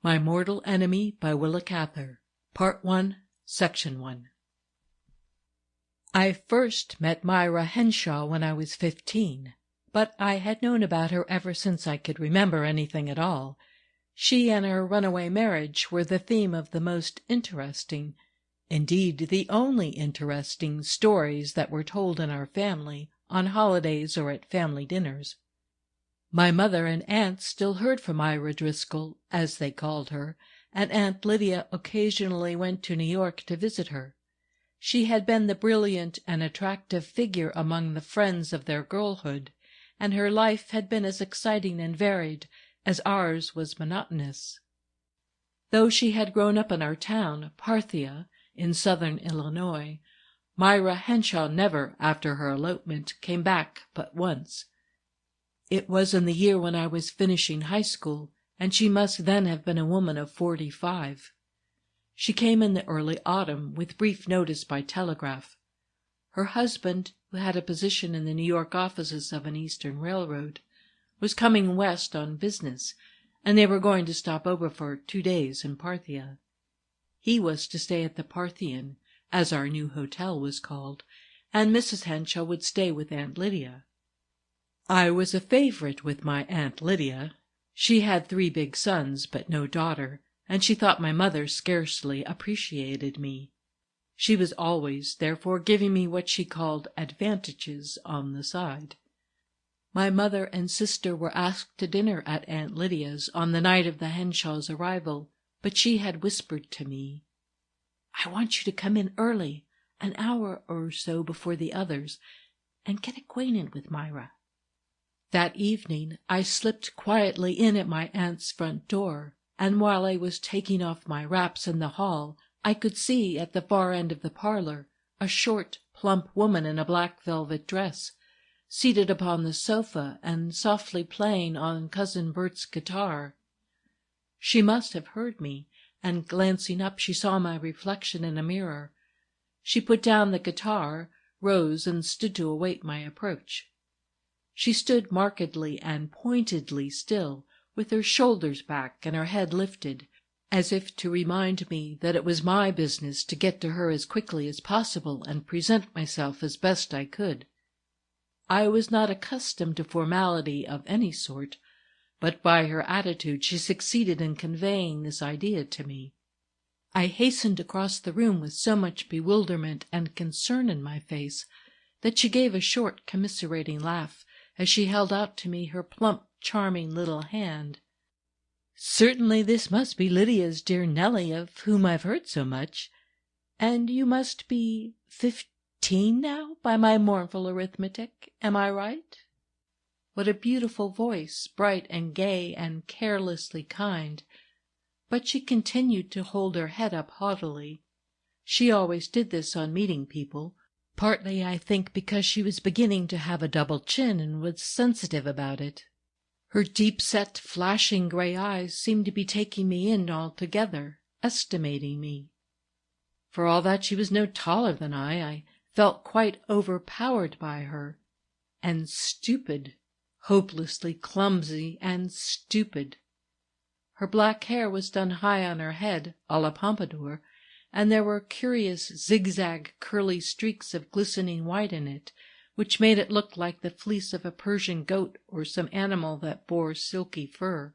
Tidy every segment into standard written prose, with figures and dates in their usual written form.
My Mortal Enemy by Willa Cather, Part 1, Section 1. I first met Myra Henshawe when I was 15, but I had known about her ever since I could remember anything at all. She and her runaway marriage were the theme of the most interesting, indeed the only interesting, stories that were told in our family on holidays or at family dinners. My mother and aunt still heard from Myra Driscoll, as they called her, and Aunt Lydia occasionally went to New York to visit her. She had been the brilliant and attractive figure among the friends of their girlhood, and her life had been as exciting and varied as ours was monotonous. Though she had grown up in our town, Parthia, in southern Illinois, Myra Henshawe never, after her elopement, came back but once. It was in the year when I was finishing high school, and she must then have been a woman of 45. She came in the early autumn, with brief notice by telegraph. Her husband, who had a position in the New York offices of an Eastern railroad, was coming west on business, and they were going to stop over for 2 days in Parthia. He was to stay at the Parthian, as our new hotel was called, and Mrs. Henshawe would stay with Aunt Lydia. I was a favorite with my Aunt Lydia. She had 3 big sons, but no daughter, and she thought my mother scarcely appreciated me. She was always, therefore, giving me what she called advantages on the side. My mother and sister were asked to dinner at Aunt Lydia's on the night of the Henshaws' arrival, but she had whispered to me, "I want you to come in early, an hour or so before the others, and get acquainted with Myra." That evening I slipped quietly in at my aunt's front door, and while I was taking off my wraps in the hall, I could see at the far end of the parlor a short, plump woman in a black velvet dress, seated upon the sofa and softly playing on Cousin Bert's guitar. She must have heard me, and glancing up she saw my reflection in a mirror. She put down the guitar, rose, and stood to await my approach. She stood markedly and pointedly still, with her shoulders back and her head lifted, as if to remind me that it was my business to get to her as quickly as possible and present myself as best I could. I was not accustomed to formality of any sort, but by her attitude she succeeded in conveying this idea to me. I hastened across the room with so much bewilderment and concern in my face that she gave a short commiserating laugh as she held out to me her plump, charming little hand. "Certainly this must be Lydia's dear Nellie, of whom I've heard so much. And you must be 15 now, by my mournful arithmetic, am I right?" What a beautiful voice, bright and gay and carelessly kind. But she continued to hold her head up haughtily. She always did this on meeting people, partly, I think, because she was beginning to have a double chin and was sensitive about it. Her deep-set, flashing gray eyes seemed to be taking me in altogether, estimating me. For all that she was no taller than I felt quite overpowered by her, and stupid, hopelessly clumsy and stupid. Her black hair was done high on her head, à la pompadour, and there were curious zigzag curly streaks of glistening white in it, which made it look like the fleece of a Persian goat or some animal that bore silky fur.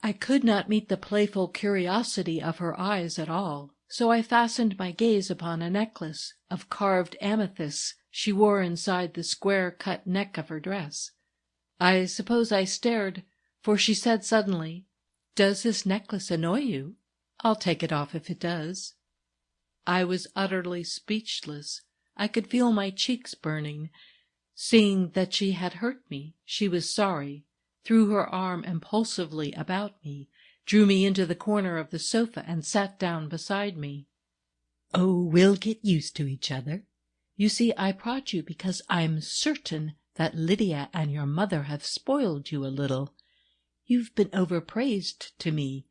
I could not meet the playful curiosity of her eyes at all, so I fastened my gaze upon a necklace of carved amethysts she wore inside the square-cut neck of her dress. I suppose I stared, for she said suddenly, "Does this necklace annoy you? I'll take it off if it does." I was utterly speechless. I could feel my cheeks burning. Seeing that she had hurt me, she was sorry, threw her arm impulsively about me, drew me into the corner of the sofa, and sat down beside me. "Oh, we'll get used to each other. You see, I brought you because I'm certain that Lydia and your mother have spoiled you a little. You've been overpraised to me.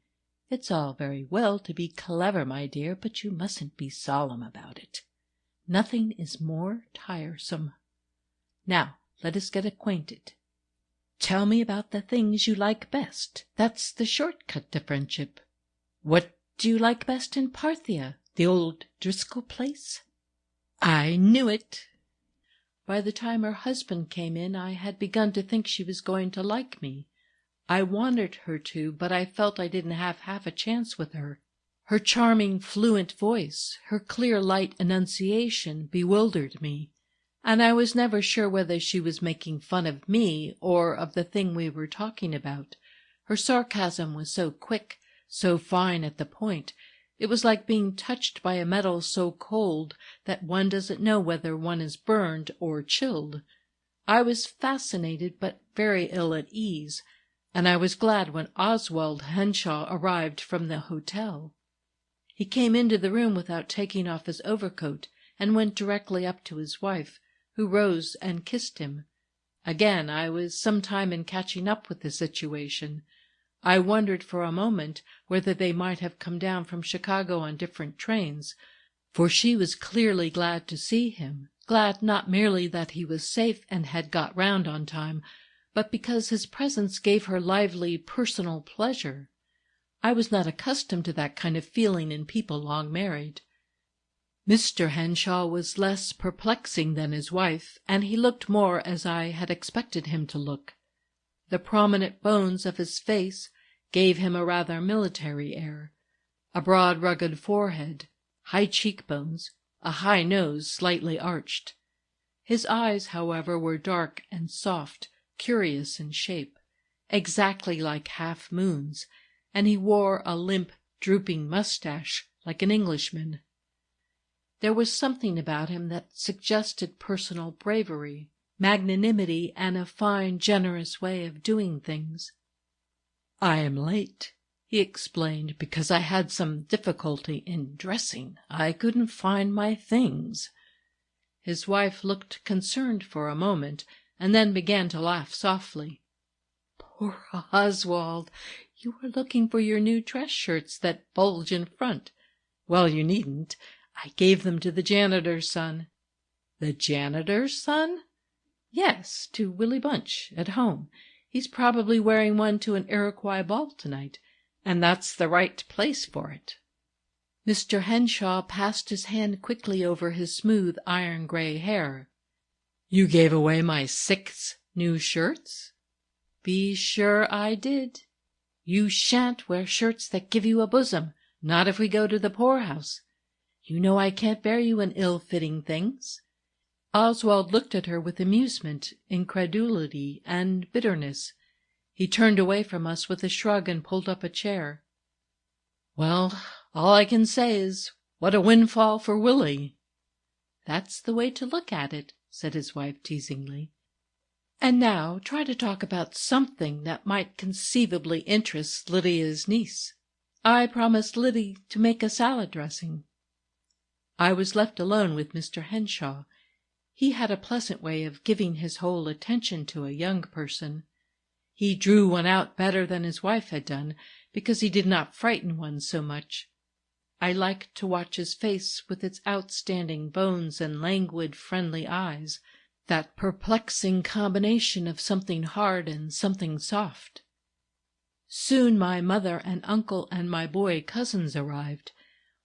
It's all very well to be clever, my dear, but you mustn't be solemn about it. Nothing is more tiresome. Now, let us get acquainted. Tell me about the things you like best. That's the short cut to friendship. "What do you like best in Parthia? The old Driscoll place?" "I knew it." By the time her husband came in, I had begun to think she was going to like me. I wanted her to, but I felt I didn't have half a chance with her. Her charming, fluent voice, her clear, light enunciation bewildered me, and I was never sure whether she was making fun of me or of the thing we were talking about. Her sarcasm was so quick, so fine at the point. It was like being touched by a metal so cold that one doesn't know whether one is burned or chilled. I was fascinated but very ill at ease, and I was glad when Oswald Henshawe arrived from the hotel. He came into the room without taking off his overcoat and went directly up to his wife, who rose and kissed him. Again I was some time in catching up with the situation. I wondered for a moment whether they might have come down from Chicago on different trains, for she was clearly glad to see him, glad not merely that he was safe and had got round on time, but because his presence gave her lively personal pleasure. I was not accustomed to that kind of feeling in people long married. Mr. Henshawe was less perplexing than his wife, and he looked more as I had expected him to look. The prominent bones of his face gave him a rather military air, a broad rugged forehead, high cheekbones, a high nose slightly arched. His eyes, however, were dark and soft, curious in shape, exactly like half-moons, and he wore a limp, drooping mustache like an Englishman. There was something about him that suggested personal bravery, magnanimity, and a fine, generous way of doing things. "I am late," he explained, "because I had some difficulty in dressing. I couldn't find my things." His wife looked concerned for a moment, and then began to laugh softly. "Poor Oswald, you were looking for your new dress shirts that bulge in front. Well, you needn't. I gave them to the janitor's son." "The janitor's son?" "Yes, to Willie Bunch, at home. He's probably wearing one to an Iroquois ball tonight, and that's the right place for it." Mr. Henshawe passed his hand quickly over his smooth iron-gray hair. "You gave away my 6 new shirts?" "Be sure I did. You shan't wear shirts that give you a bosom, not if we go to the poorhouse. You know I can't bear you in ill-fitting things." Oswald looked at her with amusement, incredulity, and bitterness. He turned away from us with a shrug and pulled up a chair. "Well, all I can say is, what a windfall for Willie." "That's the way to look at it," said his wife teasingly. "And now try to talk about something that might conceivably interest Lydia's niece. I promised Liddy to make a salad dressing." I was left alone with Mr. Henshawe. He had a pleasant way of giving his whole attention to a young person. He drew one out better than his wife had done, because he did not frighten one so much. I liked to watch his face with its outstanding bones and languid, friendly eyes, that perplexing combination of something hard and something soft. Soon my mother and uncle and my boy cousins arrived.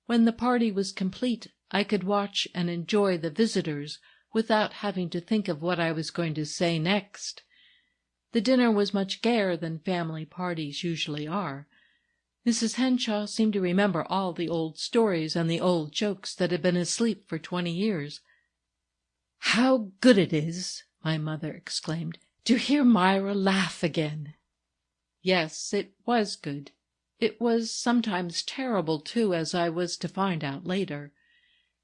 When the party was complete, I could watch and enjoy the visitors without having to think of what I was going to say next. The dinner was much gayer than family parties usually are. Mrs. Henshawe seemed to remember all the old stories and the old jokes that had been asleep for 20 years. "How good it is," my mother exclaimed, "to hear Myra laugh again." Yes, it was good. It was sometimes terrible, too, as I was to find out later.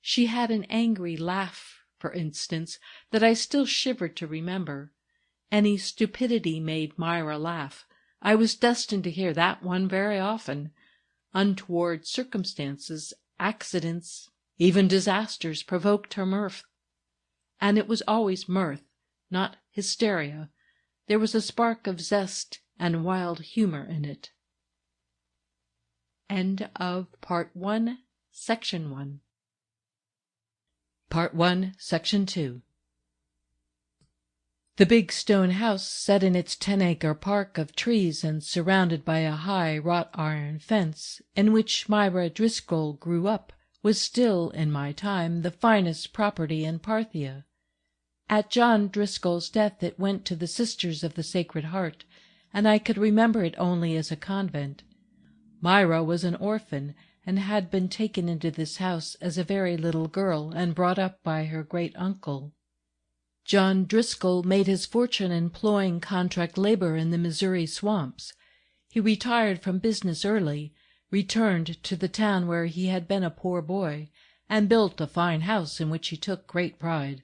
She had an angry laugh, for instance, that I still shivered to remember. Any stupidity made Myra laugh. I was destined to hear that one very often. Untoward circumstances, accidents, even disasters provoked her mirth. And it was always mirth, not hysteria. There was a spark of zest and wild humor in it. End of Part 1, Section 1. Part 1, Section 2. The big stone house, set in its 10-acre park of trees and surrounded by a high wrought-iron fence, in which Myra Driscoll grew up, was still, in my time, the finest property in Parthia. At John Driscoll's death it went to the Sisters of the Sacred Heart, and I could remember it only as a convent. Myra was an orphan, and had been taken into this house as a very little girl and brought up by her great-uncle. John Driscoll made his fortune employing contract labor in the Missouri swamps. He retired from business early, returned to the town where he had been a poor boy, and built a fine house in which he took great pride.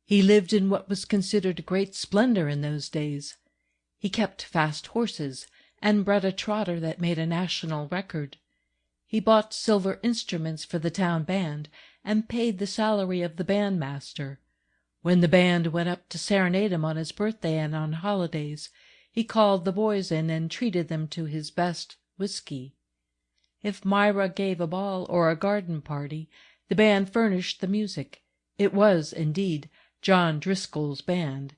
He lived in what was considered great splendor in those days. He kept fast horses, and bred a trotter that made a national record. He bought silver instruments for the town band, and paid the salary of the bandmaster. When the band went up to serenade him on his birthday and on holidays, he called the boys in and treated them to his best whiskey. If Myra gave a ball or a garden party, the band furnished the music. It was, indeed, John Driscoll's band.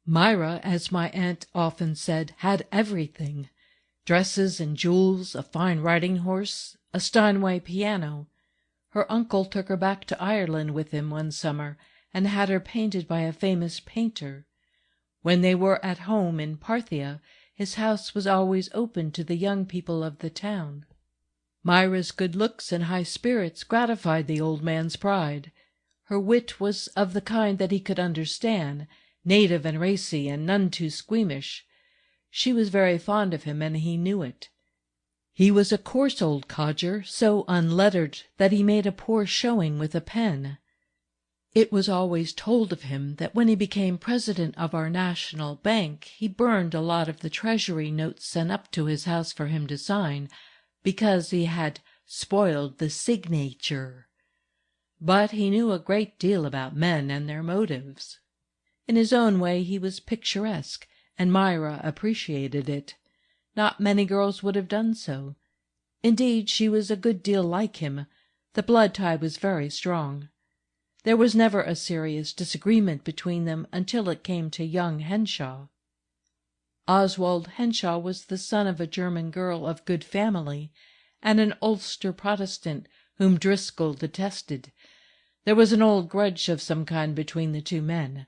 Myra, as my aunt often said, had everything: dresses and jewels, a fine riding-horse, a Steinway piano. Her uncle took her back to Ireland with him one summer, and had her painted by a famous painter. When they were at home in Parthia, his house was always open to the young people of the town. Myra's good looks and high spirits gratified the old man's pride. Her wit was of the kind that he could understand, native and racy, and none too squeamish. She was very fond of him, and he knew it. He was a coarse old codger, so unlettered that he made a poor showing with a pen. It was always told of him that when he became president of our national bank he burned a lot of the treasury notes sent up to his house for him to sign, because he had spoiled the signature. But he knew a great deal about men and their motives. In his own way he was picturesque, and Myra appreciated it. Not many girls would have done so. Indeed, she was a good deal like him. The blood tie was very strong. There was never a serious disagreement between them until it came to young Henshawe. Oswald Henshawe was the son of a German girl of good family, and an Ulster Protestant whom Driscoll detested. There was an old grudge of some kind between the two men.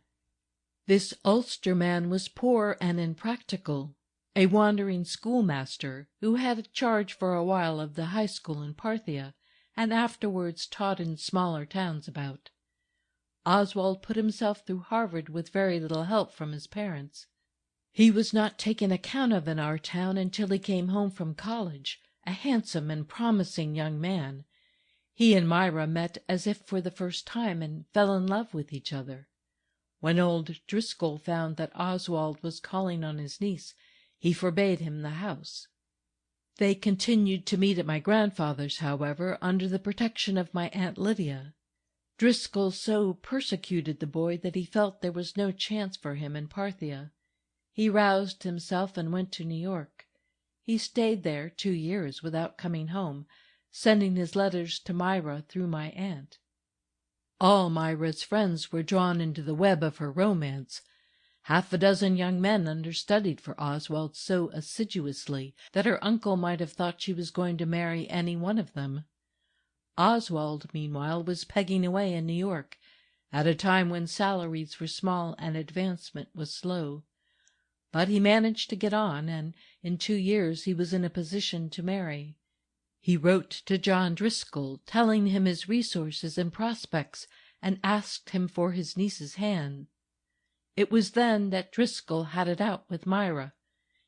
This Ulster man was poor and impractical, a wandering schoolmaster who had charge for a while of the high school in Parthia, and afterwards taught in smaller towns about. Oswald put himself through Harvard with very little help from his parents. He was not taken account of in our town until he came home from college, a handsome and promising young man. He and Myra met as if for the first time, and fell in love with each other. When old Driscoll found that Oswald was calling on his niece, he forbade him the house. They continued to meet at my grandfather's, however, under the protection of my Aunt Lydia. Driscoll so persecuted the boy that he felt there was no chance for him in Parthia. He roused himself and went to New York. He stayed there 2 years without coming home, sending his letters to Myra through my aunt. All Myra's friends were drawn into the web of her romance. 6 young men understudied for Oswald so assiduously that her uncle might have thought she was going to marry any one of them. Oswald, meanwhile, was pegging away in New York, at a time when salaries were small and advancement was slow. But he managed to get on, and in 2 years he was in a position to marry. He wrote to John Driscoll, telling him his resources and prospects, and asked him for his niece's hand. It was then that Driscoll had it out with Myra.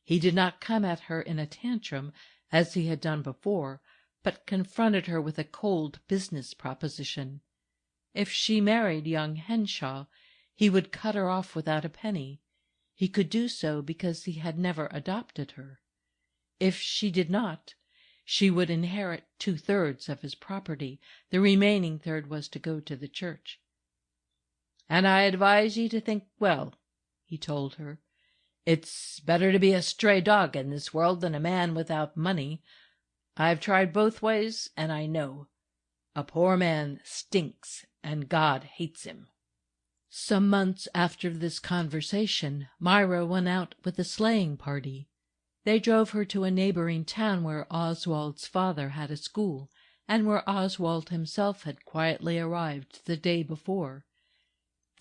He did not come at her in a tantrum, as he had done before, but confronted her with a cold business proposition. If she married young Henshawe, he would cut her off without a penny. He could do so because he had never adopted her. If she did not, she would inherit 2/3 of his property. The remaining third was to go to the church. "And I advise ye to think well," he told her. "It's better to be a stray dog in this world than a man without money. I've tried both ways, and I know. A poor man stinks, and God hates him." Some months after this conversation, Myra went out with a sleighing party. They drove her to a neighboring town where Oswald's father had a school, and where Oswald himself had quietly arrived the day before.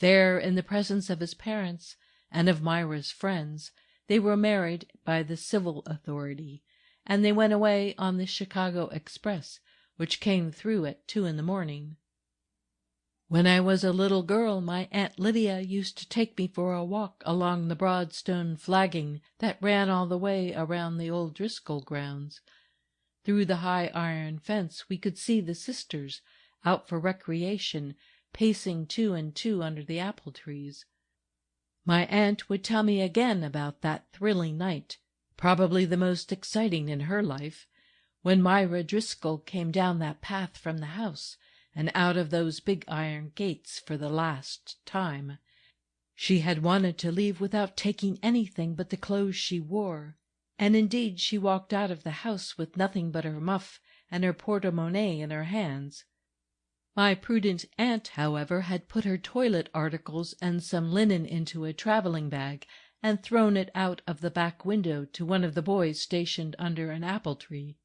There, in the presence of his parents and of Myra's friends, they were married by the civil authority, and they went away on the Chicago express, which came through at 2 a.m. When I was a little girl, my Aunt Lydia used to take me for a walk along the broad stone flagging that ran all the way around the old Driscoll grounds. Through the high iron fence we could see the sisters, out for recreation, pacing 2 and 2 under the apple trees. My aunt would tell me again about that thrilling night, probably the most exciting in her life, when Myra Driscoll came down that path from the house and out of those big iron gates for the last time. She had wanted to leave without taking anything but the clothes she wore, and indeed she walked out of the house with nothing but her muff and her porte-monnaie in her hands. My prudent aunt, however, had put her toilet articles and some linen into a travelling bag and thrown it out of the back window to one of the boys stationed under an apple tree.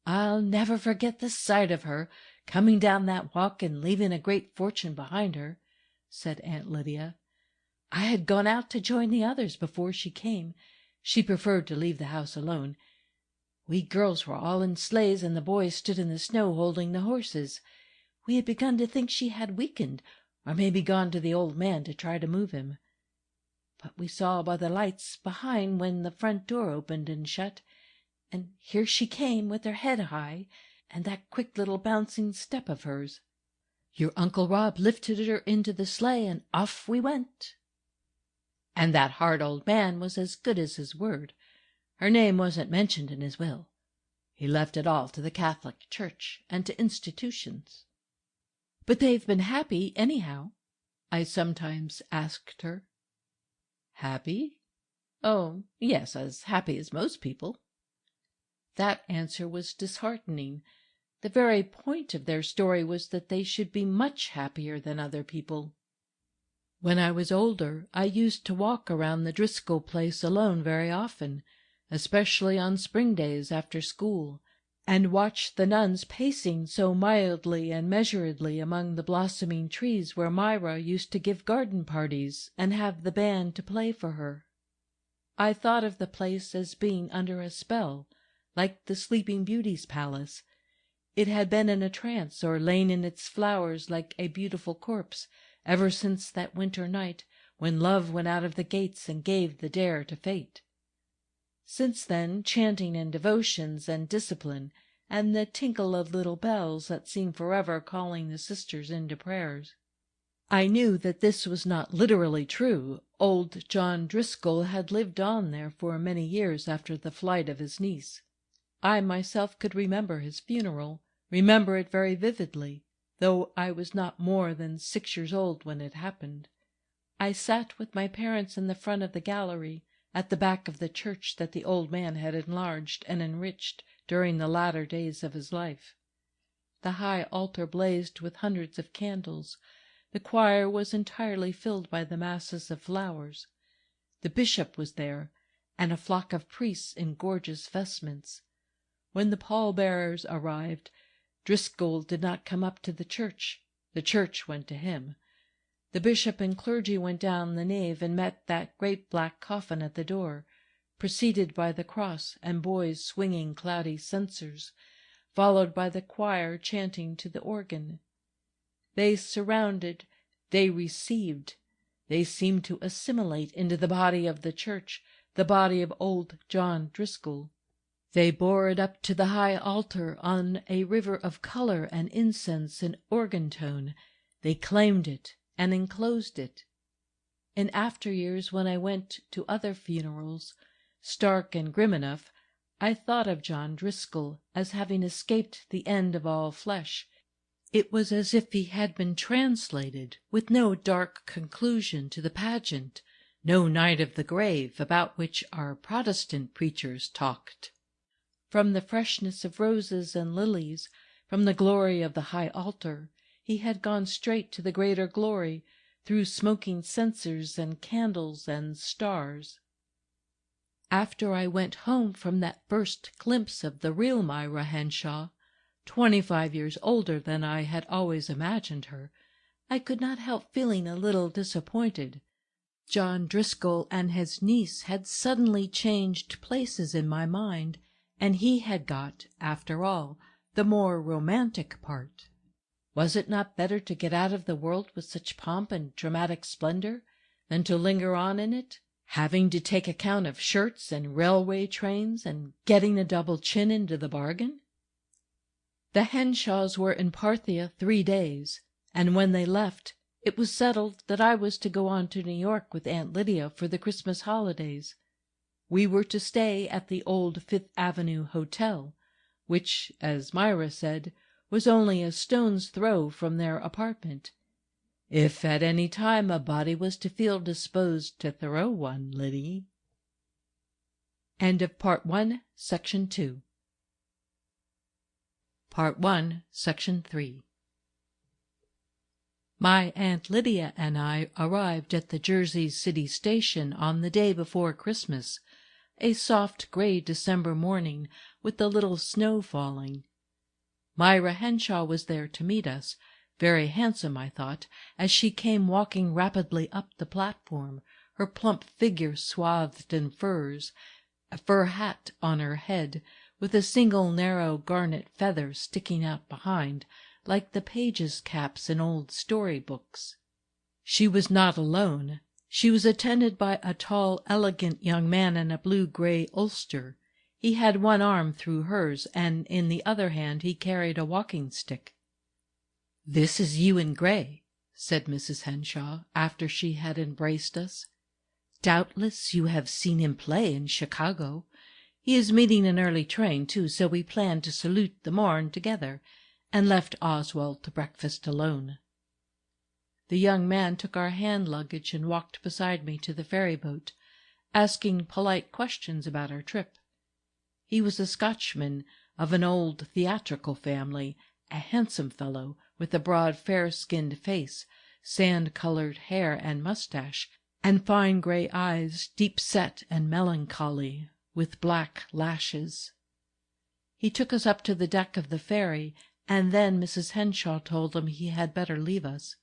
"I'll never forget the sight of her, coming down that walk and leaving a great fortune behind her," said Aunt Lydia. "I had gone out to join the others before she came. She preferred to leave the house alone. We girls were all in sleighs, and the boys stood in the snow holding the horses. We had begun to think she had weakened, or maybe gone to the old man to try to move him. But we saw by the lights behind when the front door opened and shut, and here she came with her head high, and that quick little bouncing step of hers. Your Uncle Rob lifted her into the sleigh, and off we went. And that hard old man was as good as his word. Her name wasn't mentioned in his will. He left it all to the Catholic Church and to institutions." "But they've been happy, anyhow?" I sometimes asked her. "Happy? Oh, yes, as happy as most people." That answer was disheartening. The very point of their story was that they should be much happier than other people. When I was older, I used to walk around the Driscoll place alone very often, especially on spring days after school, and watch the nuns pacing so mildly and measuredly among the blossoming trees where Myra used to give garden parties and have the band to play for her. I thought of the place as being under a spell, like the Sleeping Beauty's palace. It had been in a trance, or lain in its flowers like a beautiful corpse, ever since that winter night when love went out of the gates and gave the dare to fate. Since then, chanting and devotions and discipline, and the tinkle of little bells that seemed forever calling the sisters into prayers. I knew that this was not literally true. Old John Driscoll had lived on there for many years after the flight of his niece. I myself could remember his funeral, remember it very vividly, though I was not more than 6 years old when it happened. I sat with my parents in the front of the gallery, at the back of the church that the old man had enlarged and enriched during the latter days of his life. The high altar blazed with hundreds of candles. The choir was entirely filled by the masses of flowers. The bishop was there, and a flock of priests in gorgeous vestments. When the pallbearers arrived, Driscoll did not come up to the church went to him. The bishop and clergy went down the nave and met that great black coffin at the door, preceded by the cross and boys swinging cloudy censers, followed by the choir chanting to the organ. They surrounded, they received, they seemed to assimilate into the body of the church, the body of old John Driscoll. They bore it up to the high altar on a river of color and incense and organ tone. They claimed it and enclosed it. In after years, when I went to other funerals, stark and grim enough, I thought of John Driscoll as having escaped the end of all flesh. It was as if he had been translated, with no dark conclusion to the pageant, no night of the grave about which our Protestant preachers talked. From the freshness of roses and lilies, from the glory of the high altar, he had gone straight to the greater glory, through smoking censers and candles and stars. After I went home from that first glimpse of the real Myra Henshawe, 25 years older than I had always imagined her, I could not help feeling a little disappointed. John Driscoll and his niece had suddenly changed places in my mind, and he had got, after all, the more romantic part. Was it not better to get out of the world with such pomp and dramatic splendor than to linger on in it, having to take account of shirts and railway trains, and getting a double chin into the bargain? The Henshaws were in Parthia 3 days, and when they left, it was settled that I was to go on to New York with Aunt Lydia for the Christmas holidays. We were to stay at the old Fifth Avenue Hotel, which, as Myra said, was only a stone's throw from their apartment. If at any time a body was to feel disposed to throw one, Liddy. End of Part 1, Section 2. Part 1, Section 3. My Aunt Lydia and I arrived at the Jersey City station on the day before Christmas, a soft gray December morning with a little snow falling. Myra Henshawe was there to meet us, very handsome, I thought, as she came walking rapidly up the platform, her plump figure swathed in furs, a fur hat on her head, with a single narrow garnet feather sticking out behind, like the pages' caps in old story-books. She was not alone. She was attended by a tall, elegant young man in a blue-gray ulster. He had one arm through hers, and in the other hand he carried a walking-stick. "This is Ewan Gray," said Mrs. Henshawe, after she had embraced us. "Doubtless you have seen him play in Chicago. He is meeting an early train, too, so we planned to salute the morn together, and left Oswald to breakfast alone." The young man took our hand luggage and walked beside me to the ferry-boat, asking polite questions about our trip. He was a Scotchman of an old theatrical family, a handsome fellow with a broad fair-skinned face, sand-colored hair and moustache, and fine grey eyes, deep-set and melancholy, with black lashes. He took us up to the deck of the ferry, and then Mrs. Henshawe told him he had better leave us.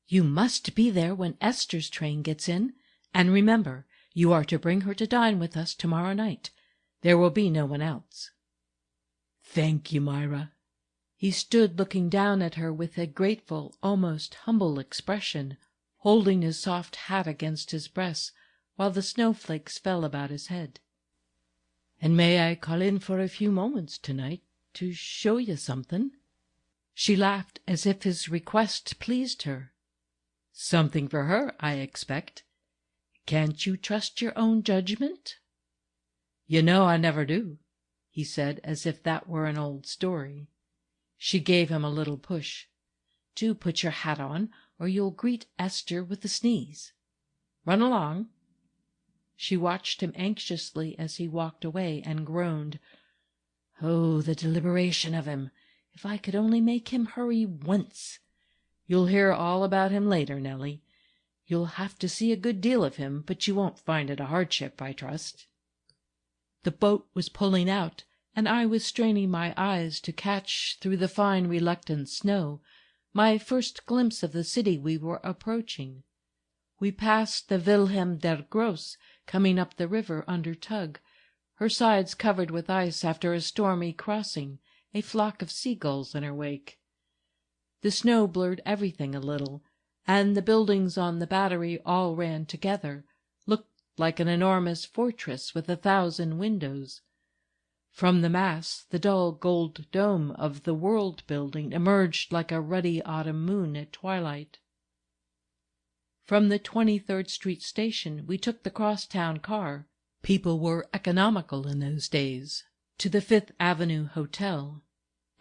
"You must be there when Esther's train gets in, and remember, you are to bring her to dine with us tomorrow night. There will be no one else." "Thank you, Myra." He stood looking down at her with a grateful, almost humble expression, holding his soft hat against his breast, while the snowflakes fell about his head. "And may I call in for a few moments tonight to show you something?" She laughed as if his request pleased her. "Something for her, I expect. Can't you trust your own judgment?" "You know I never do," he said, as if that were an old story. She gave him a little push. "Do put your hat on, or you'll greet Esther with the sneeze. Run along." She watched him anxiously as he walked away, and groaned, "Oh, the deliberation of him! If I could only make him hurry once! You'll hear all about him later, Nellie. You'll have to see a good deal of him, but you won't find it a hardship, I trust." The boat was pulling out, and I was straining my eyes to catch, through the fine reluctant snow, my first glimpse of the city we were approaching. We passed the Wilhelm der Grosse, coming up the river under tug, her sides covered with ice after a stormy crossing, a flock of seagulls in her wake. The snow blurred everything a little, and the buildings on the battery all ran together, looked like an enormous fortress with 1,000 windows. From the mass, the dull gold dome of the World Building emerged like a ruddy autumn moon at twilight. From the 23rd Street station we took the crosstown car, people were economical in those days, to the Fifth Avenue Hotel.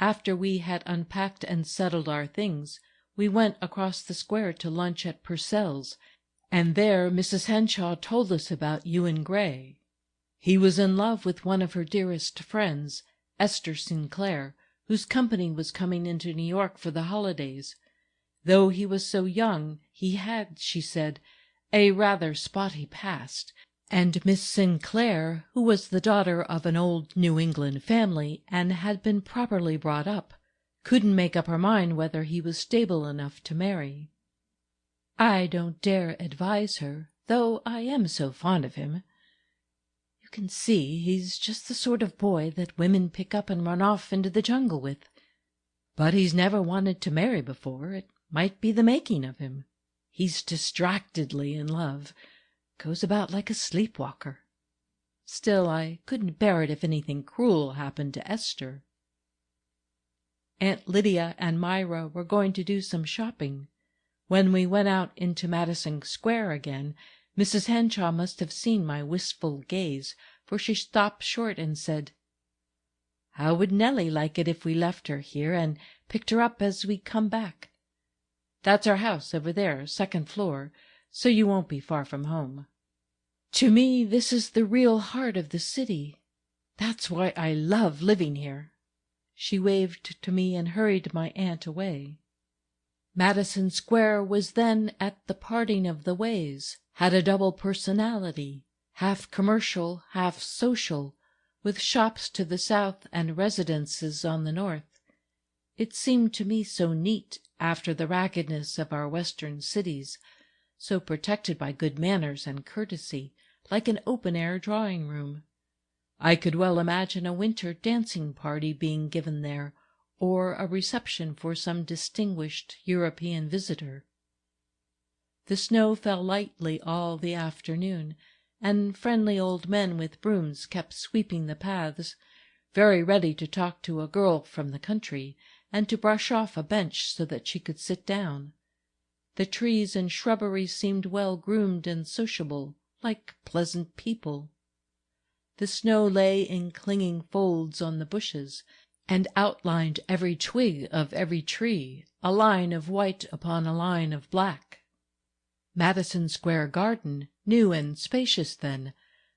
After we had unpacked and settled our things, we went across the square to lunch at Purcell's, and there Mrs. Henshawe told us about Ewan Gray. He was in love with one of her dearest friends, Esther Sinclair, whose company was coming into New York for the holidays. Though he was so young, He had, she said, a rather spotty past, and Miss Sinclair, who was the daughter of an old New England family and had been properly brought up, couldn't make up her mind whether he was stable enough to marry. I don't dare advise her, though I am so fond of him. You can see he's just the sort of boy that women pick up and run off into the jungle with. But he's never wanted to marry before. It might be the making of him. He's distractedly in love, goes about like a sleepwalker. Still, I couldn't bear it if anything cruel happened to Esther. Aunt Lydia and Myra were going to do some shopping. When we went out into Madison Square again, Mrs. Henshawe must have seen my wistful gaze, for she stopped short and said, "How would Nellie like it if we left her here and picked her up as we come back? That's our house over there, second floor, so you won't be far from home. To me this is the real heart of the city. That's why I love living here." She waved to me and hurried my aunt away. Madison Square was then at the parting of the ways, had a double personality, half commercial, half social, with shops to the south and residences on the north. It seemed to me so neat after the raggedness of our western cities, so protected by good manners and courtesy, like an open-air drawing-room. I could well imagine a winter dancing party being given there, or a reception for some distinguished European visitor. The snow fell lightly all the afternoon, and friendly old men with brooms kept sweeping the paths, very ready to talk to a girl from the country, and to brush off a bench so that she could sit down. The trees and shrubbery seemed well groomed and sociable, like pleasant people. The snow lay in clinging folds on the bushes, and outlined every twig of every tree, a line of white upon a line of black. Madison Square Garden, new and spacious then,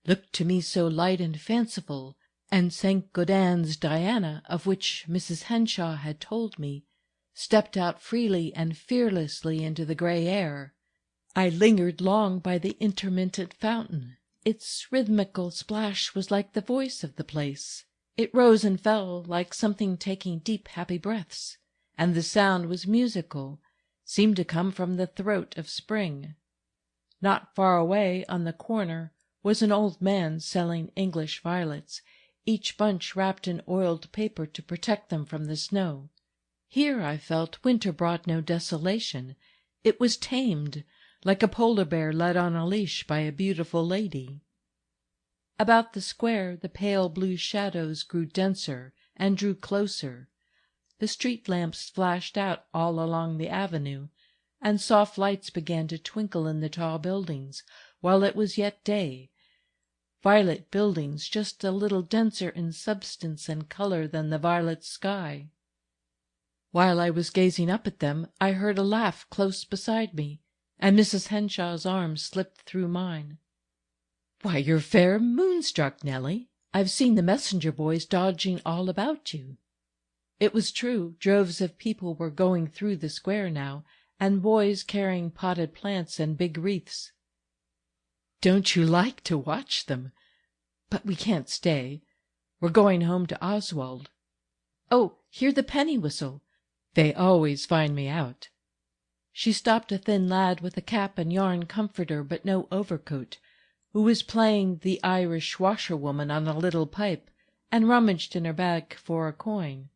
looked to me so light and fanciful, and St. Gaudens's Diana, of which Mrs. Henshawe had told me, stepped out freely and fearlessly into the grey air. I lingered long by the intermittent fountain. Its rhythmical splash was like the voice of the place. It rose and fell like something taking deep, happy breaths, and the sound was musical, seemed to come from the throat of spring. Not far away, on the corner, was an old man selling English violets, each bunch wrapped in oiled paper to protect them from the snow. Here, I felt, winter brought no desolation. It was tamed, like a polar bear led on a leash by a beautiful lady. About the square the pale blue shadows grew denser and drew closer. The street lamps flashed out all along the avenue, and soft lights began to twinkle in the tall buildings, while it was yet day. Violet buildings just a little denser in substance and color than the violet sky. While I was gazing up at them, I heard a laugh close beside me, and Mrs. Henshawe's arm slipped through mine. "Why, you're fair moonstruck, Nellie. I've seen the messenger boys dodging all about you." It was true. Droves of people were going through the square now, and boys carrying potted plants and big wreaths. "Don't you like to watch them? But we can't stay. We're going home to Oswald. Oh, hear the penny whistle. They always find me out." She stopped a thin lad with a cap and yarn comforter but no overcoat, who was playing the Irish washerwoman on a little pipe, and rummaged in her bag for a coin.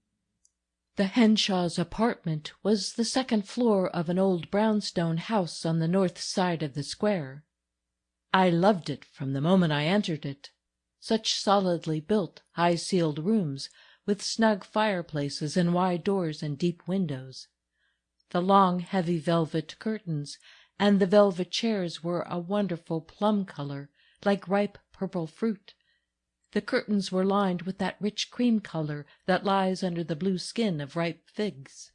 The Henshaws' apartment was the second floor of an old brownstone house on the north side of the square. I loved it from the moment I entered it. Such solidly built, high-ceiled rooms, with snug fireplaces and wide doors and deep windows. The long, heavy velvet curtains and the velvet chairs were a wonderful plum color, like ripe purple fruit. The curtains were lined with that rich cream color that lies under the blue skin of ripe figs.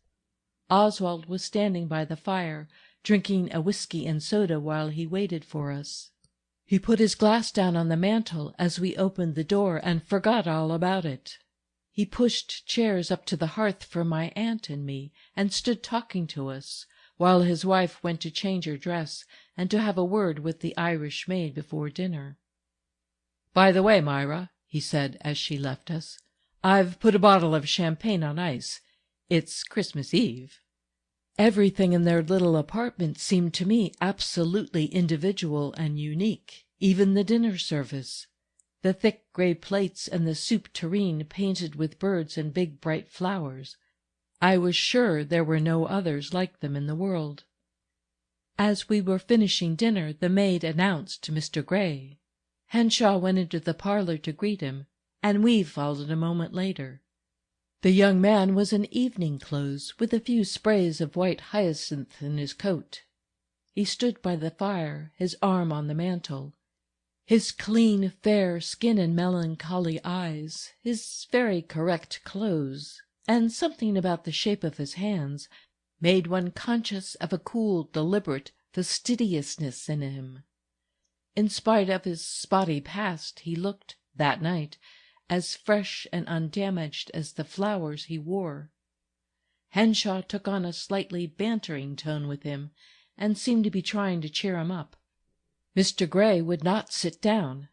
Oswald was standing by the fire, drinking a whiskey and soda while he waited for us. He put his glass down on the mantel as we opened the door and forgot all about it. He pushed chairs up to the hearth for my aunt and me, and stood talking to us, while his wife went to change her dress and to have a word with the Irish maid before dinner. "By the way, Myra," he said as she left us, "I've put a bottle of champagne on ice. It's Christmas Eve." Everything in their little apartment seemed to me absolutely individual and unique, even the dinner service. The thick grey plates and the soup tureen painted with birds and big bright flowers. I was sure there were no others like them in the world. As we were finishing dinner, the maid announced Mr. Gray. Henshawe went into the parlour to greet him, and we followed a moment later. The young man was in evening clothes, with a few sprays of white hyacinth in his coat. He stood by the fire, his arm on the mantel. His clean, fair skin and melancholy eyes, his very correct clothes, and something about the shape of his hands, made one conscious of a cool, deliberate fastidiousness in him. In spite of his spotty past, he looked, that night, as fresh and undamaged as the flowers he wore. Henshawe took on a slightly bantering tone with him, and seemed to be trying to cheer him up. Mr. Gray would not sit down.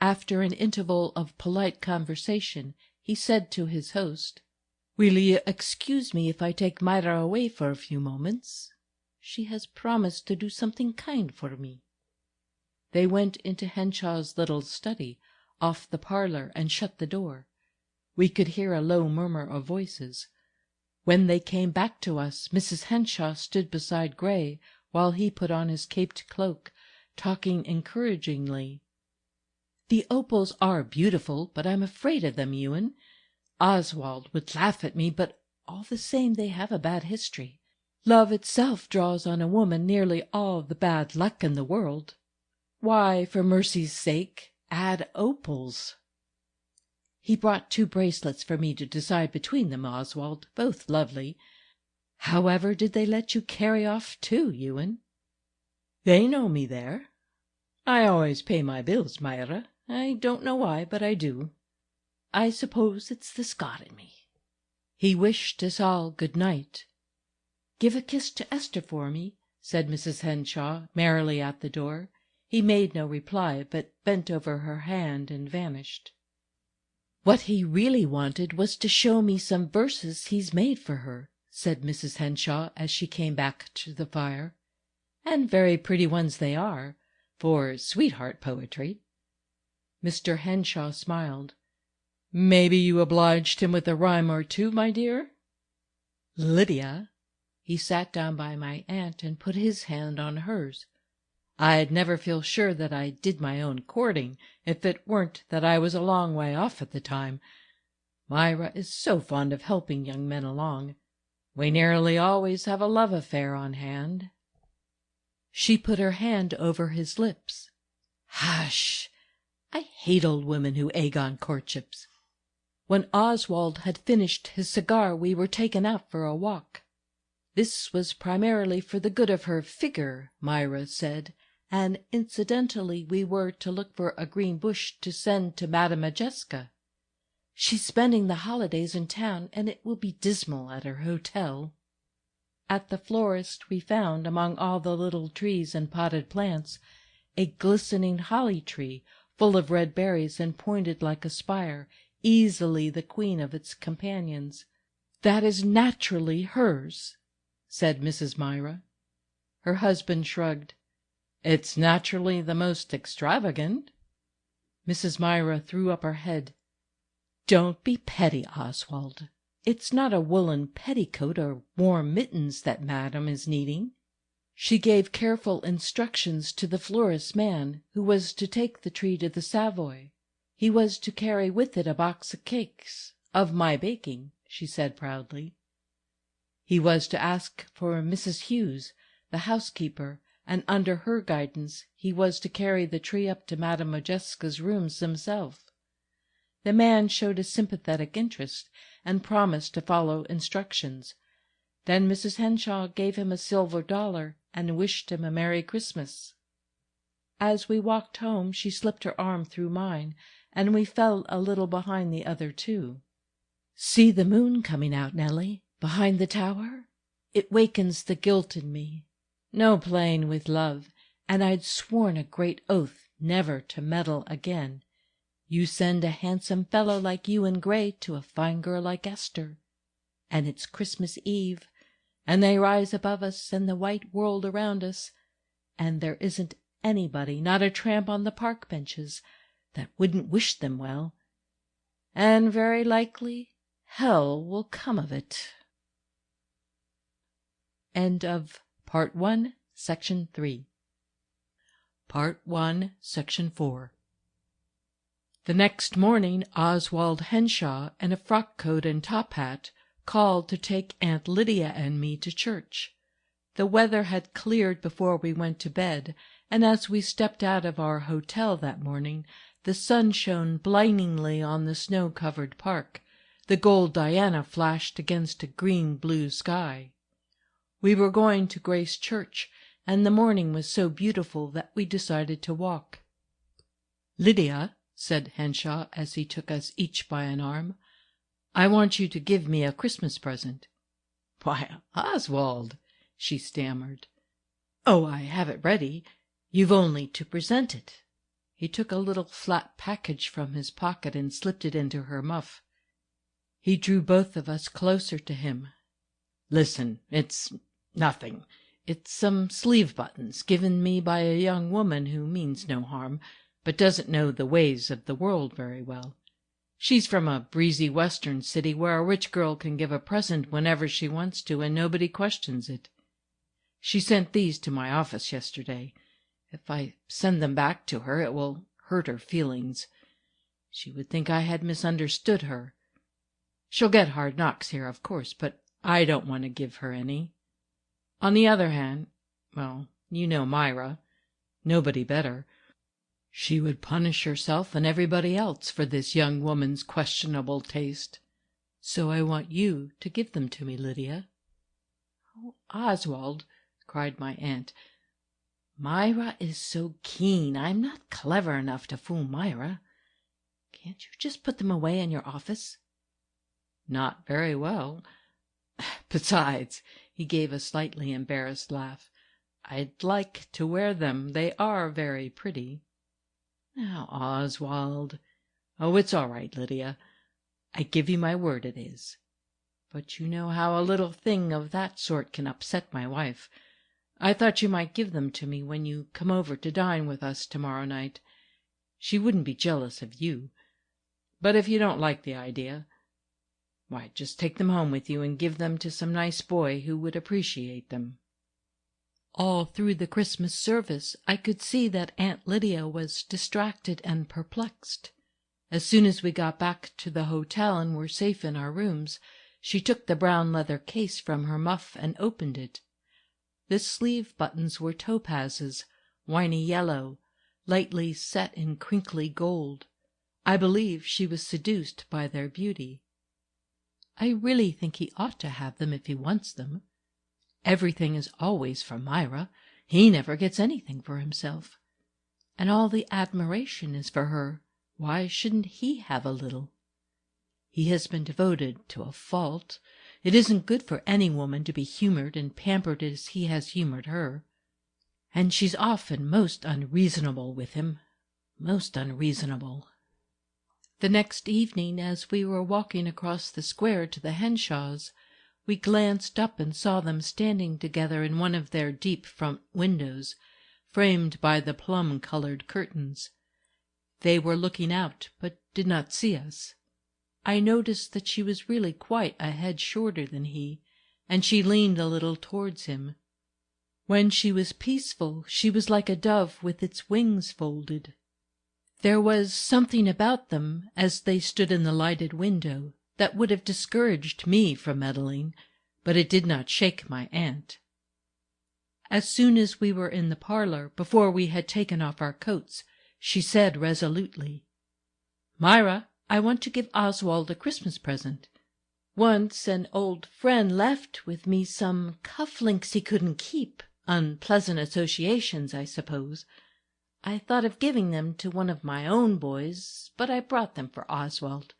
After an interval of polite conversation, he said to his host, "Will you excuse me if I take Myra away for a few moments? She has promised to do something kind for me." They went into Henshawe's little study, off the parlour, and shut the door. We could hear a low murmur of voices. When they came back to us, Mrs. Henshawe stood beside Gray while he put on his caped cloak, talking encouragingly. "The opals are beautiful, but I'm afraid of them, Ewan. Oswald would laugh at me, but all the same they have a bad history. Love itself draws on a woman nearly all the bad luck in the world. Why, for mercy's sake, add opals?" "He brought 2 bracelets for me to decide between them, Oswald, both lovely. However did they let you carry off 2, Ewan?" "They know me there. I always pay my bills, Myra. I don't know why, but I do. I suppose it's the Scot in me." He wished us all good night. "Give a kiss to Esther for me," said Mrs. Henshawe merrily at the door. He made no reply, but bent over her hand and vanished. "What he really wanted was to show me some verses he's made for her," said Mrs. Henshawe as she came back to the fire. "And very pretty ones they are, for sweetheart poetry." Mr. Henshawe smiled. "Maybe you obliged him with a rhyme or 2, my dear?" "Lydia." He sat down by my aunt and put his hand on hers. "I'd never feel sure that I did my own courting if it weren't that I was a long way off at the time. Myra is so fond of helping young men along. We nearly always have a love affair on hand." She put her hand over his lips. "Hush! I hate old women who egg on courtships." When Oswald had finished his cigar, we were taken out for a walk. This was primarily for the good of her figure, Myra said, and incidentally we were to look for a green bush to send to Madame Majeska. She's spending the holidays in town, and it will be dismal at her hotel. At the florist we found, among all the little trees and potted plants, a glistening holly tree, full of red berries and pointed like a spire, easily the queen of its companions. "That is naturally hers," said Mrs. Myra. Her husband shrugged. "It's naturally the most extravagant." Mrs. Myra threw up her head. "Don't be petty, Oswald. It's not a woolen petticoat or warm mittens that Madame is needing." She gave careful instructions to the florist's man, who was to take the tree to the Savoy. He was to carry with it a box of cakes, of my baking, she said proudly. He was to ask for Mrs. Hughes, the housekeeper, and under her guidance he was to carry the tree up to Madame Modjeska's rooms himself. The man showed a sympathetic interest, and promised to follow instructions. Then Mrs. Henshawe gave him a silver dollar and wished him a Merry Christmas. As we walked home she slipped her arm through mine, and we fell a little behind the other 2. "See the moon coming out, Nellie, behind the tower? It wakens the guilt in me. No playing with love, and I'd sworn a great oath never to meddle again. You send a handsome fellow like you in gray to a fine girl like Esther, and it's Christmas Eve, and they rise above us and the white world around us, and there isn't anybody, not a tramp on the park benches, that wouldn't wish them well, and very likely hell will come of it. End of Part 1, Section 3. Part 1, Section 4. The next morning Oswald Henshawe, in a frock coat and top hat, called to take Aunt Lydia and me to church. The weather had cleared before we went to bed, and as we stepped out of our hotel that morning, the sun shone blindingly on the snow-covered park. The gold Diana flashed against a green-blue sky. We were going to Grace Church, and the morning was so beautiful that we decided to walk. "Lydia," said Henshawe as he took us each by an arm, "I want you to give me a Christmas present." "Why, Oswald," she stammered. "Oh, I have it ready. You've only to present it." He took a little flat package from his pocket and slipped it into her muff. He drew both of us closer to him. "Listen, it's nothing. It's some sleeve buttons given me by a young woman who means no harm, but doesn't know the ways of the world very well. She's from a breezy Western city where a rich girl can give a present whenever she wants to, and nobody questions it. She sent these to my office yesterday. If I send them back to her, it will hurt her feelings. She would think I had misunderstood her. She'll get hard knocks here, of course, but I don't want to give her any. On the other hand, well, you know Myra. Nobody better. She would punish herself and everybody else for this young woman's questionable taste. So I want you to give them to me, Lydia." "Oh, Oswald," cried my aunt, "Myra is so keen. I'm not clever enough to fool Myra. Can't you just put them away in your office?" "Not very well. Besides," he gave a slightly embarrassed laugh, "I'd like to wear them. They are very pretty." "Now, Oswald." "Oh, it's all right, Lydia. I give you my word it is. But you know how a little thing of that sort can upset my wife. I thought you might give them to me when you come over to dine with us tomorrow night. She wouldn't be jealous of you. But if you don't like the idea, why, just take them home with you and give them to some nice boy who would appreciate them." All through the Christmas service I could see that Aunt Lydia was distracted and perplexed. As soon as we got back to the hotel and were safe in our rooms, she took the brown leather case from her muff and opened it. The sleeve buttons were topazes, winey yellow, lightly set in crinkly gold. I believe she was seduced by their beauty. I really think he ought to have them if he wants them. Everything is always for Myra. He never gets anything for himself. And all the admiration is for her. Why shouldn't he have a little? He has been devoted to a fault. It isn't good for any woman to be humored and pampered as he has humored her. And she's often most unreasonable with him. Most unreasonable. The next evening, as we were walking across the square to the Henshaws, we glanced up and saw them standing together in one of their deep front windows, framed by the plum-colored curtains. They were looking out, but did not see us. I noticed that she was really quite a head shorter than he, and she leaned a little towards him. When she was peaceful, she was like a dove with its wings folded. There was something about them, as they stood in the lighted window, that would have discouraged me from meddling, but it did not shake my aunt. As soon as we were in the parlor, before we had taken off our coats, she said resolutely, "Myra, I want to give Oswald a Christmas present. Once an old friend left with me some cuff-links he couldn't keep. Unpleasant associations, I suppose. I thought of giving them to one of my own boys, but I brought them for Oswald.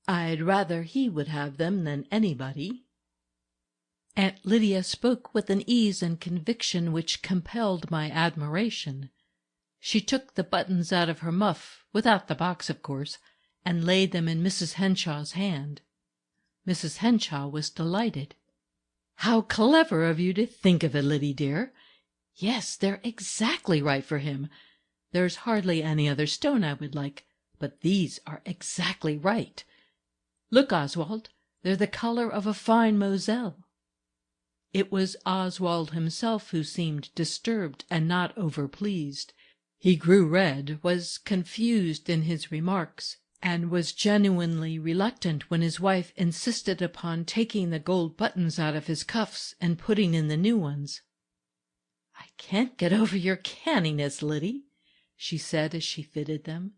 I'd rather he would have them than anybody." Aunt Lydia spoke with an ease and conviction which compelled my admiration. She took the buttons out of her muff, without the box, of course, and laid them in Mrs. Henshawe's hand. Mrs. Henshawe was delighted. "How clever of you to think of it, Liddy dear! Yes, they're exactly right for him. There's hardly any other stone I would like, but these are exactly right. Look, Oswald, they're the color of a fine Moselle." It was Oswald himself who seemed disturbed and not overpleased. He grew red, was confused in his remarks, and was genuinely reluctant when his wife insisted upon taking the gold buttons out of his cuffs and putting in the new ones. "I can't get over your canniness, Liddy," she said as she fitted them.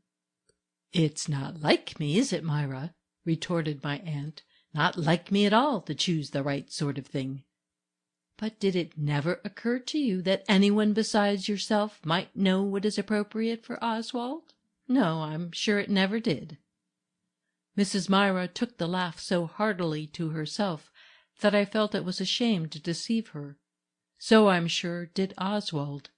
"It's not like me, is it, Myra?" retorted my aunt. "Not like me at all to choose the right sort of thing. But did it never occur to you that anyone besides yourself might know what is appropriate for Oswald? No, I'm sure it never did." Mrs. Myra took the laugh so heartily to herself that I felt it was a shame to deceive her. So, I'm sure, did Oswald.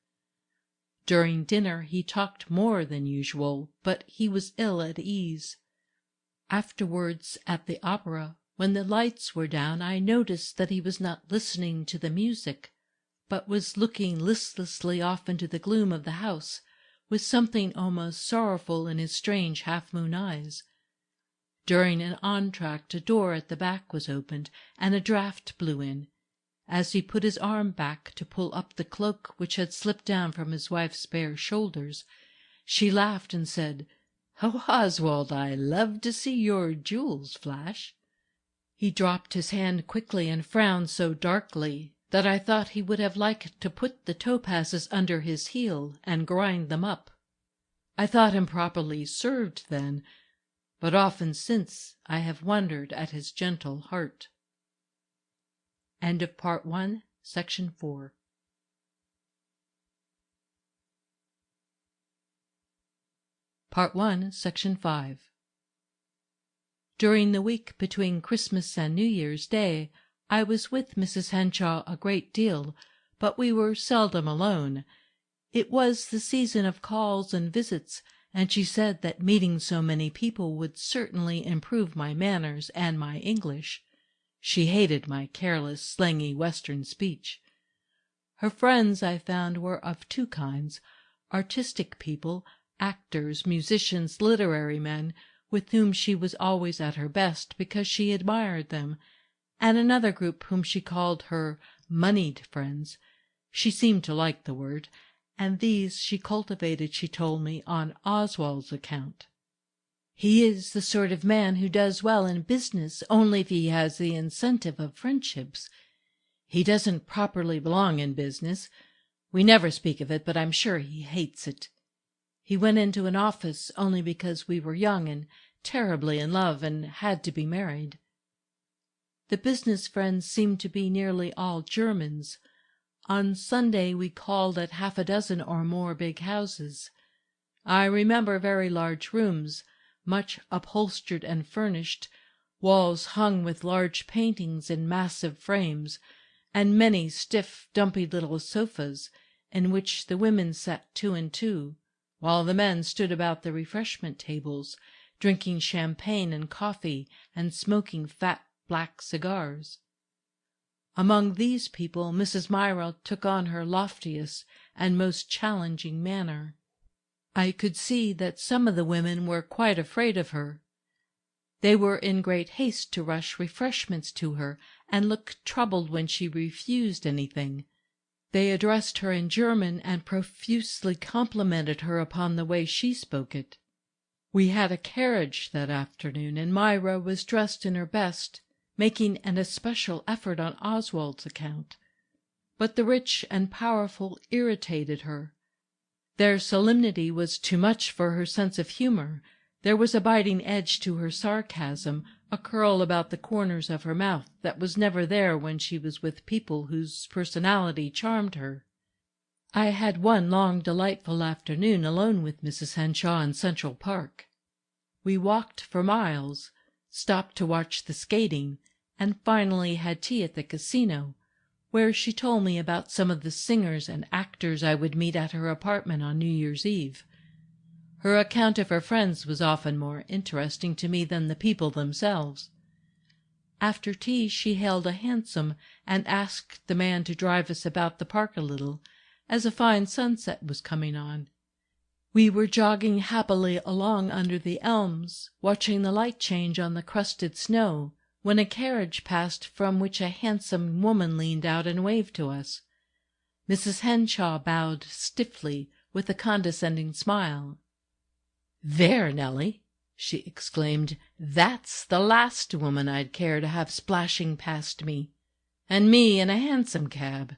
During dinner he talked more than usual, but he was ill at ease. Afterwards, at the opera, when the lights were down, I noticed that he was not listening to the music, but was looking listlessly off into the gloom of the house, with something almost sorrowful in his strange half-moon eyes. During an entr'acte a door at the back was opened, and a draught blew in. As he put his arm back to pull up the cloak which had slipped down from his wife's bare shoulders, she laughed and said, "Oh, Oswald, I love to see your jewels flash." He dropped his hand quickly and frowned so darkly that I thought he would have liked to put the topazes under his heel and grind them up. I thought him properly served then, but often since I have wondered at his gentle heart. End of Part 1, Section 4. Part 1, Section 5. During the week between Christmas and New Year's Day, I was with Mrs. Henshawe a great deal, but we were seldom alone. It was the season of calls and visits, and she said that meeting so many people would certainly improve my manners and my English. She hated my careless, slangy Western speech. Her friends, I found, were of two kinds: artistic people, actors, musicians, literary men, with whom she was always at her best because she admired them, and another group whom she called her moneyed friends. She seemed to like the word, and these she cultivated, she told me, on Oswald's account. "He is the sort of man who does well in business only if he has the incentive of friendships. He doesn't properly belong in business. We never speak of it, but I'm sure he hates it. He went into an office only because we were young and terribly in love and had to be married." The business friends seemed to be nearly all Germans. On Sunday we called at half a dozen or more big houses. I remember very large rooms, much upholstered and furnished, walls hung with large paintings in massive frames, and many stiff, dumpy little sofas, in which the women sat 2 and 2, while the men stood about the refreshment tables, drinking champagne and coffee and smoking fat black cigars. Among these people Mrs. Myra took on her loftiest and most challenging manner. I could see that some of the women were quite afraid of her. They were in great haste to rush refreshments to her, and looked troubled when she refused anything. They addressed her in German and profusely complimented her upon the way she spoke it. We had a carriage that afternoon, and Myra was dressed in her best, making an especial effort on Oswald's account. But the rich and powerful irritated her. Their solemnity was too much for her sense of humor. There was a biting edge to her sarcasm, a curl about the corners of her mouth that was never there when she was with people whose personality charmed her. I had one long, delightful afternoon alone with Mrs. Henshawe in Central Park. We walked for miles, stopped to watch the skating, and finally had tea at the casino, where she told me about some of the singers and actors I would meet at her apartment on New Year's Eve. Her account of her friends was often more interesting to me than the people themselves. After tea she hailed a hansom and asked the man to drive us about the park a little, as a fine sunset was coming on. We were jogging happily along under the elms, watching the light change on the crusted snow, when a carriage passed from which a handsome woman leaned out and waved to us. Mrs. Henshawe bowed stiffly with a condescending smile. "There, Nellie," she exclaimed, "that's the last woman I'd care to have splashing past me, and me in a hansom cab."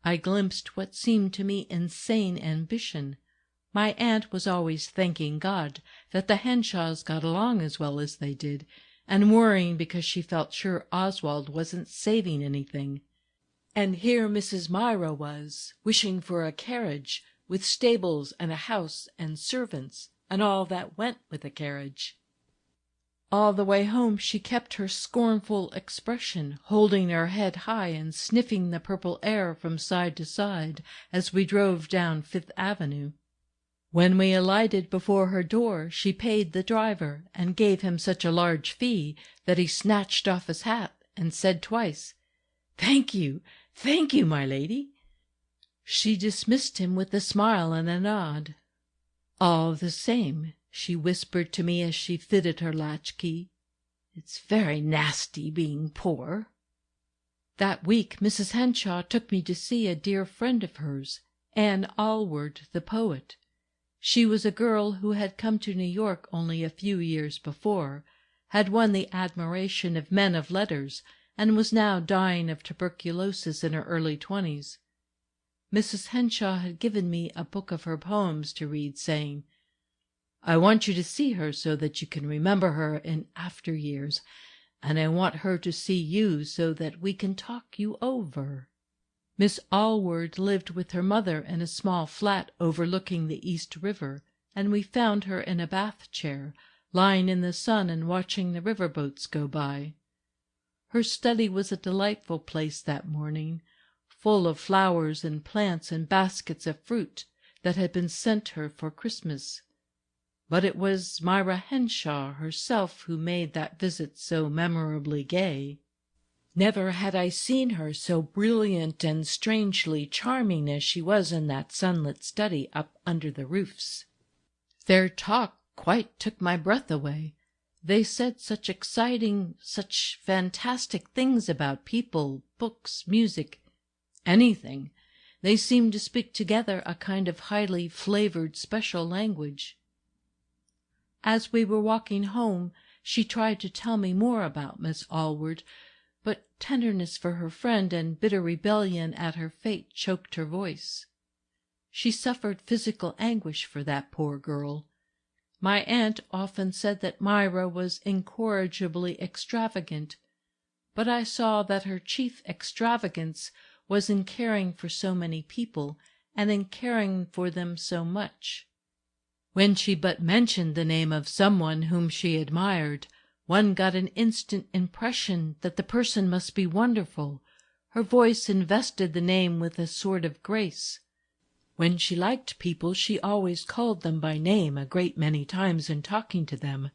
I glimpsed what seemed to me insane ambition. My aunt was always thanking God that the Henshaws got along as well as they did, and worrying because she felt sure Oswald wasn't saving anything. And here Mrs. Myra was, wishing for a carriage, with stables and a house and servants, and all that went with a carriage. All the way home she kept her scornful expression, holding her head high and sniffing the purple air from side to side as we drove down Fifth Avenue. When we alighted before her door, she paid the driver and gave him such a large fee that he snatched off his hat and said twice, thank you, my lady." She dismissed him with a smile and a nod. "All the same," she whispered to me as she fitted her latchkey, "it's very nasty being poor." That week Mrs. Henshawe took me to see a dear friend of hers, Anne Allward, the poet. She was a girl who had come to New York only a few years before, had won the admiration of men of letters, and was now dying of tuberculosis in her early 20s. Mrs. Henshawe had given me a book of her poems to read, saying, "I want you to see her so that you can remember her in after years, and I want her to see you so that we can talk you over." Miss Allward lived with her mother in a small flat overlooking the East River, and we found her in a bath chair, lying in the sun and watching the river boats go by. Her study was a delightful place that morning, full of flowers and plants and baskets of fruit that had been sent her for Christmas. But it was Myra Henshawe herself who made that visit so memorably gay. Never had I seen her so brilliant and strangely charming as she was in that sunlit study up under the roofs. Their talk quite took my breath away. They said such exciting, such fantastic things about people, books, music, anything. They seemed to speak together a kind of highly flavored special language. As we were walking home, she tried to tell me more about Miss Allward, but tenderness for her friend and bitter rebellion at her fate choked her voice. She suffered physical anguish for that poor girl. My aunt often said that Myra was incorrigibly extravagant, but I saw that her chief extravagance was in caring for so many people, and in caring for them so much. When she but mentioned the name of someone whom she admired, one got an instant impression that the person must be wonderful. Her voice invested the name with a sort of grace. When she liked people, she always called them by name a great many times in talking to them,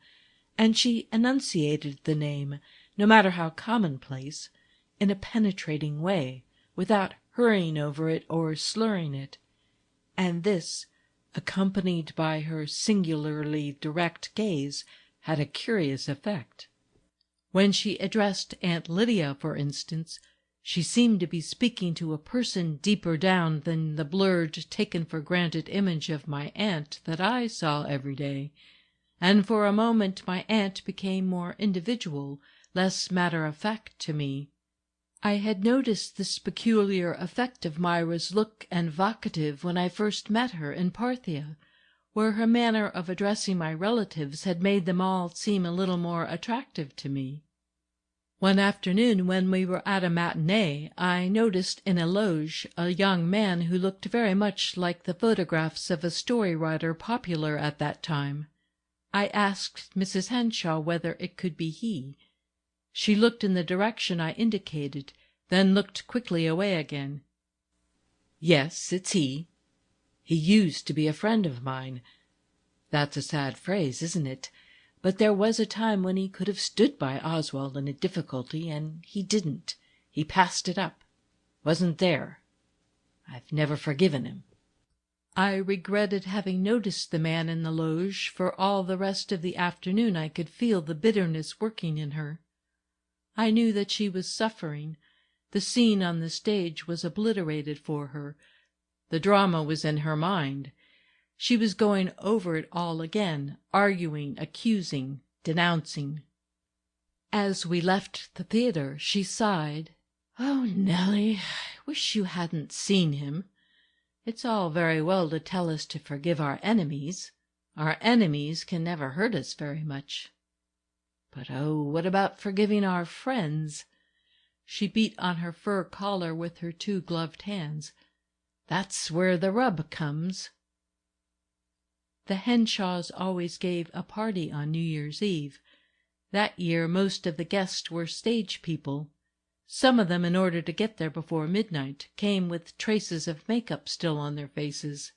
and she enunciated the name, no matter how commonplace, in a penetrating way, without hurrying over it or slurring it. And this, accompanied by her singularly direct gaze, had a curious effect. When she addressed Aunt Lydia, for instance, she seemed to be speaking to a person deeper down than the blurred, taken-for-granted image of my aunt that I saw every day, and for a moment my aunt became more individual, less matter-of-fact to me. I had noticed this peculiar effect of Myra's look and vocative when I first met her in Parthia, where her manner of addressing my relatives had made them all seem a little more attractive to me. One afternoon when we were at a matinee, I noticed in a loge a young man who looked very much like the photographs of a story-writer popular at that time. I asked Mrs. Henshawe whether it could be he. She looked in the direction I indicated, then looked quickly away again. "Yes, it's he. He used to be a friend of mine. That's a sad phrase, isn't it? But there was a time when he could have stood by Oswald in a difficulty, and he didn't. He passed it up. Wasn't there. I've never forgiven him." I regretted having noticed the man in the loge. For all the rest of the afternoon I could feel the bitterness working in her. I knew that she was suffering. The scene on the stage was obliterated for her. The drama was in her mind. She was going over it all again, arguing, accusing, denouncing. As we left the theatre, she sighed. "Oh, Nellie, I wish you hadn't seen him. It's all very well to tell us to forgive our enemies. Our enemies can never hurt us very much. But oh, what about forgiving our friends?" She beat on her fur collar with her two gloved hands. "That's where the rub comes." The Henshaws always gave a party on New Year's Eve. That year most of the guests were stage people. Some of them, in order to get there before midnight, came with traces of make-up still on their faces.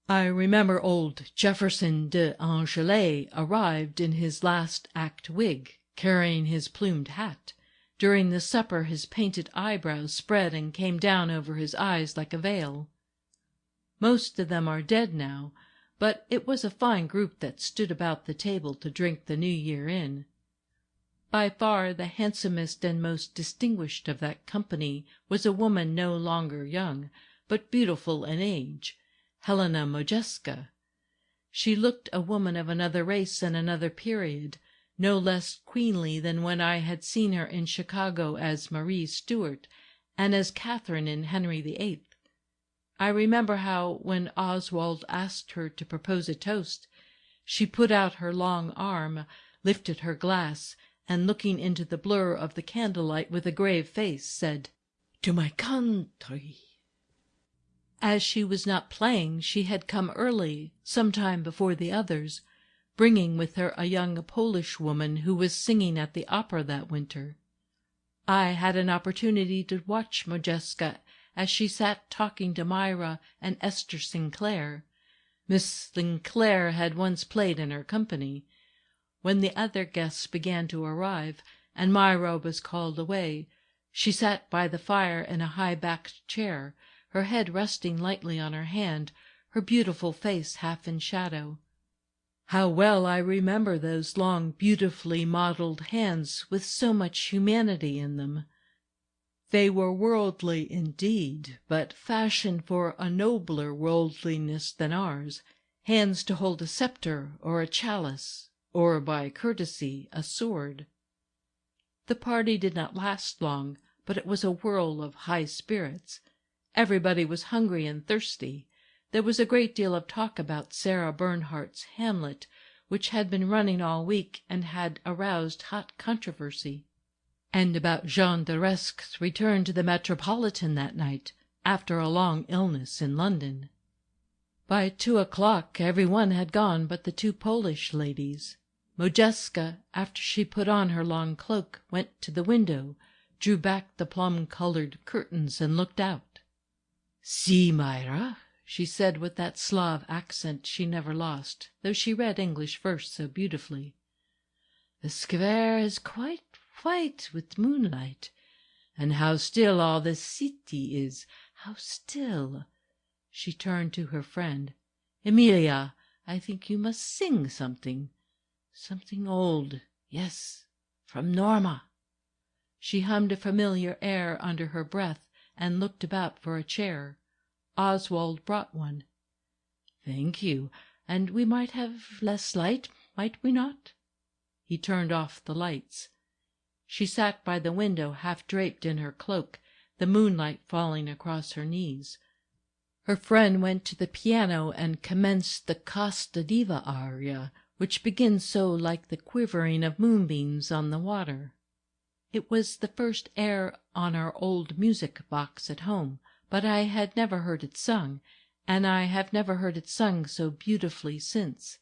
I remember old Jefferson de Angelet arrived in his last act wig, carrying his plumed hat. During the supper his painted eyebrows spread and came down over his eyes like a veil. Most of them are dead now, but it was a fine group that stood about the table to drink the New Year in. By far the handsomest and most distinguished of that company was a woman no longer young, but beautiful in age, Helena Modjeska. She looked a woman of another race and another period, no less queenly than when I had seen her in Chicago as Marie Stuart and as Catherine in Henry VIII. I remember how, when Oswald asked her to propose a toast, she put out her long arm, lifted her glass, and looking into the blur of the candlelight with a grave face, said, "To my country." As she was not playing, she had come early, some time before the others, bringing with her a young Polish woman who was singing at the opera that winter. I had an opportunity to watch Modjeska as she sat talking to Myra and Esther Sinclair. Miss Sinclair had once played in her company. When the other guests began to arrive, and Myra was called away, she sat by the fire in a high-backed chair, her head resting lightly on her hand, her beautiful face half in shadow. How well I remember those long, beautifully modelled hands with so much humanity in them. They were worldly indeed, but fashioned for a nobler worldliness than ours, hands to hold a sceptre or a chalice, or, by courtesy, a sword. The party did not last long, but it was a whirl of high spirits. Everybody was hungry and thirsty. There was a great deal of talk about Sarah Bernhardt's Hamlet, which had been running all week and had aroused hot controversy, and about Jean de Resque's return to the Metropolitan that night, after a long illness in London. By 2:00 every one had gone but the two Polish ladies. Modjeska, after she put on her long cloak, went to the window, drew back the plum-coloured curtains, and looked out. "See, Myra," she said with that Slav accent she never lost, though she read English verse so beautifully. "The square is quite white with moonlight, and how still all the city is, how still." She turned to her friend. "Emilia, I think you must sing something. Something old, yes, from Norma." She hummed a familiar air under her breath and looked about for a chair. Oswald brought one. "Thank you, and we might have less light, might we not?" He turned off the lights. She sat by the window, half draped in her cloak, the moonlight falling across her knees. Her friend went to the piano and commenced the Costa Diva aria, which begins so like the quivering of moonbeams on the water. It was the first air on our old music box at home, but I had never heard it sung, and I have never heard it sung so beautifully since.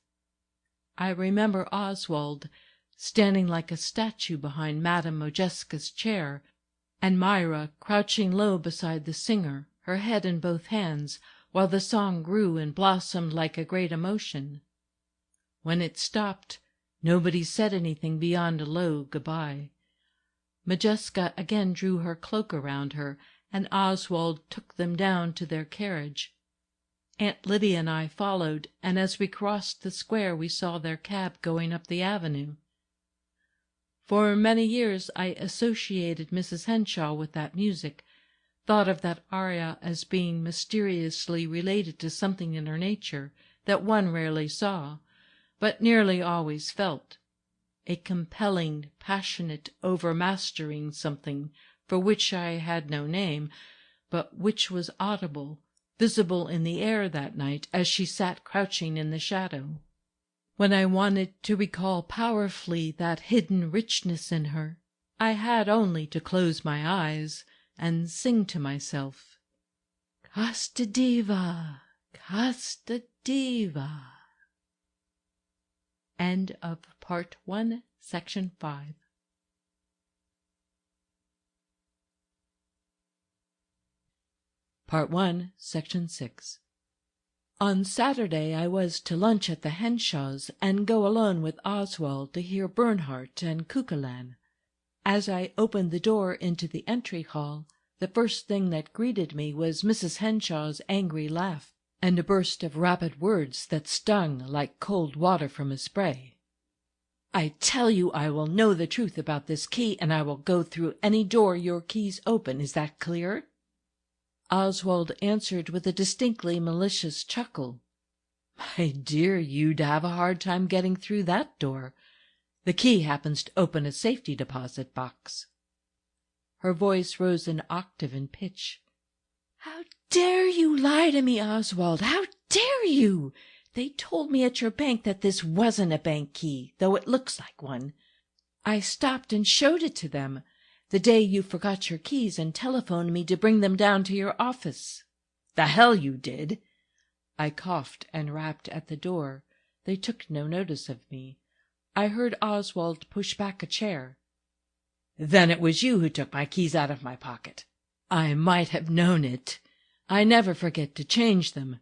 I remember Oswald standing like a statue behind Madame Modjeska's chair, and Myra crouching low beside the singer, her head in both hands, while the song grew and blossomed like a great emotion. When it stopped, nobody said anything beyond a low good-bye. Modjeska again drew her cloak around her, and Oswald took them down to their carriage. Aunt Lydia and I followed, and as we crossed the square we saw their cab going up the avenue. For many years I associated Mrs. Henshawe with that music, thought of that aria as being mysteriously related to something in her nature that one rarely saw, but nearly always felt, a compelling, passionate, overmastering something for which I had no name, but which was audible, visible in the air that night as she sat crouching in the shadow. When I wanted to recall powerfully that hidden richness in her, I had only to close my eyes and sing to myself, "Casta diva, casta diva." End of Part 1, Section 5. Part 1, Section 6. On Saturday I was to lunch at the Henshawes and go alone with Oswald to hear Bernhardt and Cuchulain. As I opened the door into the entry hall, the first thing that greeted me was Mrs. Henshawe's angry laugh, and a burst of rapid words that stung like cold water from a spray. "I tell you I will know the truth about this key, and I will go through any door your keys open. Is that clear?" Oswald answered with a distinctly malicious chuckle. "My dear, you'd have a hard time getting through that door. The key happens to open a safety deposit box." Her voice rose an octave in pitch. "How dare you lie to me, Oswald? How dare you? They told me at your bank that this wasn't a bank key, though it looks like one. I stopped and showed it to them the day you forgot your keys and telephoned me to bring them down to your office." "The hell you did!" I coughed and rapped at the door. They took no notice of me. I heard Oswald push back a chair. "Then it was you who took my keys out of my pocket." "I might have known it. I never forget to change them.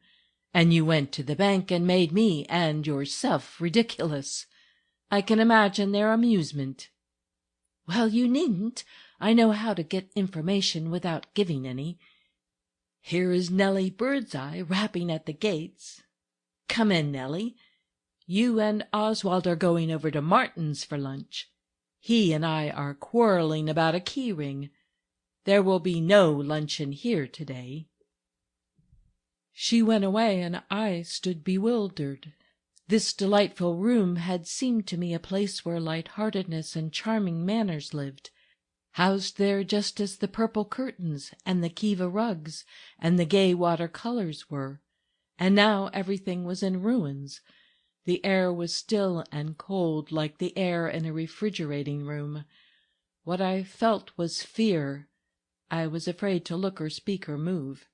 And you went to the bank and made me and yourself ridiculous. I can imagine their amusement." "Well, you needn't. I know how to get information without giving any. Here is Nellie Birdseye rapping at the gates. Come in, Nellie. You and Oswald are going over to Martin's for lunch. He and I are quarreling about a key ring. There will be no luncheon here today." She went away, and I stood bewildered. This delightful room had seemed to me a place where light-heartedness and charming manners lived, housed there just as the purple curtains and the Kiva rugs and the gay water-colors were, and now everything was in ruins. The air was still and cold like the air in a refrigerating room. What I felt was fear. I was afraid to look or speak or move.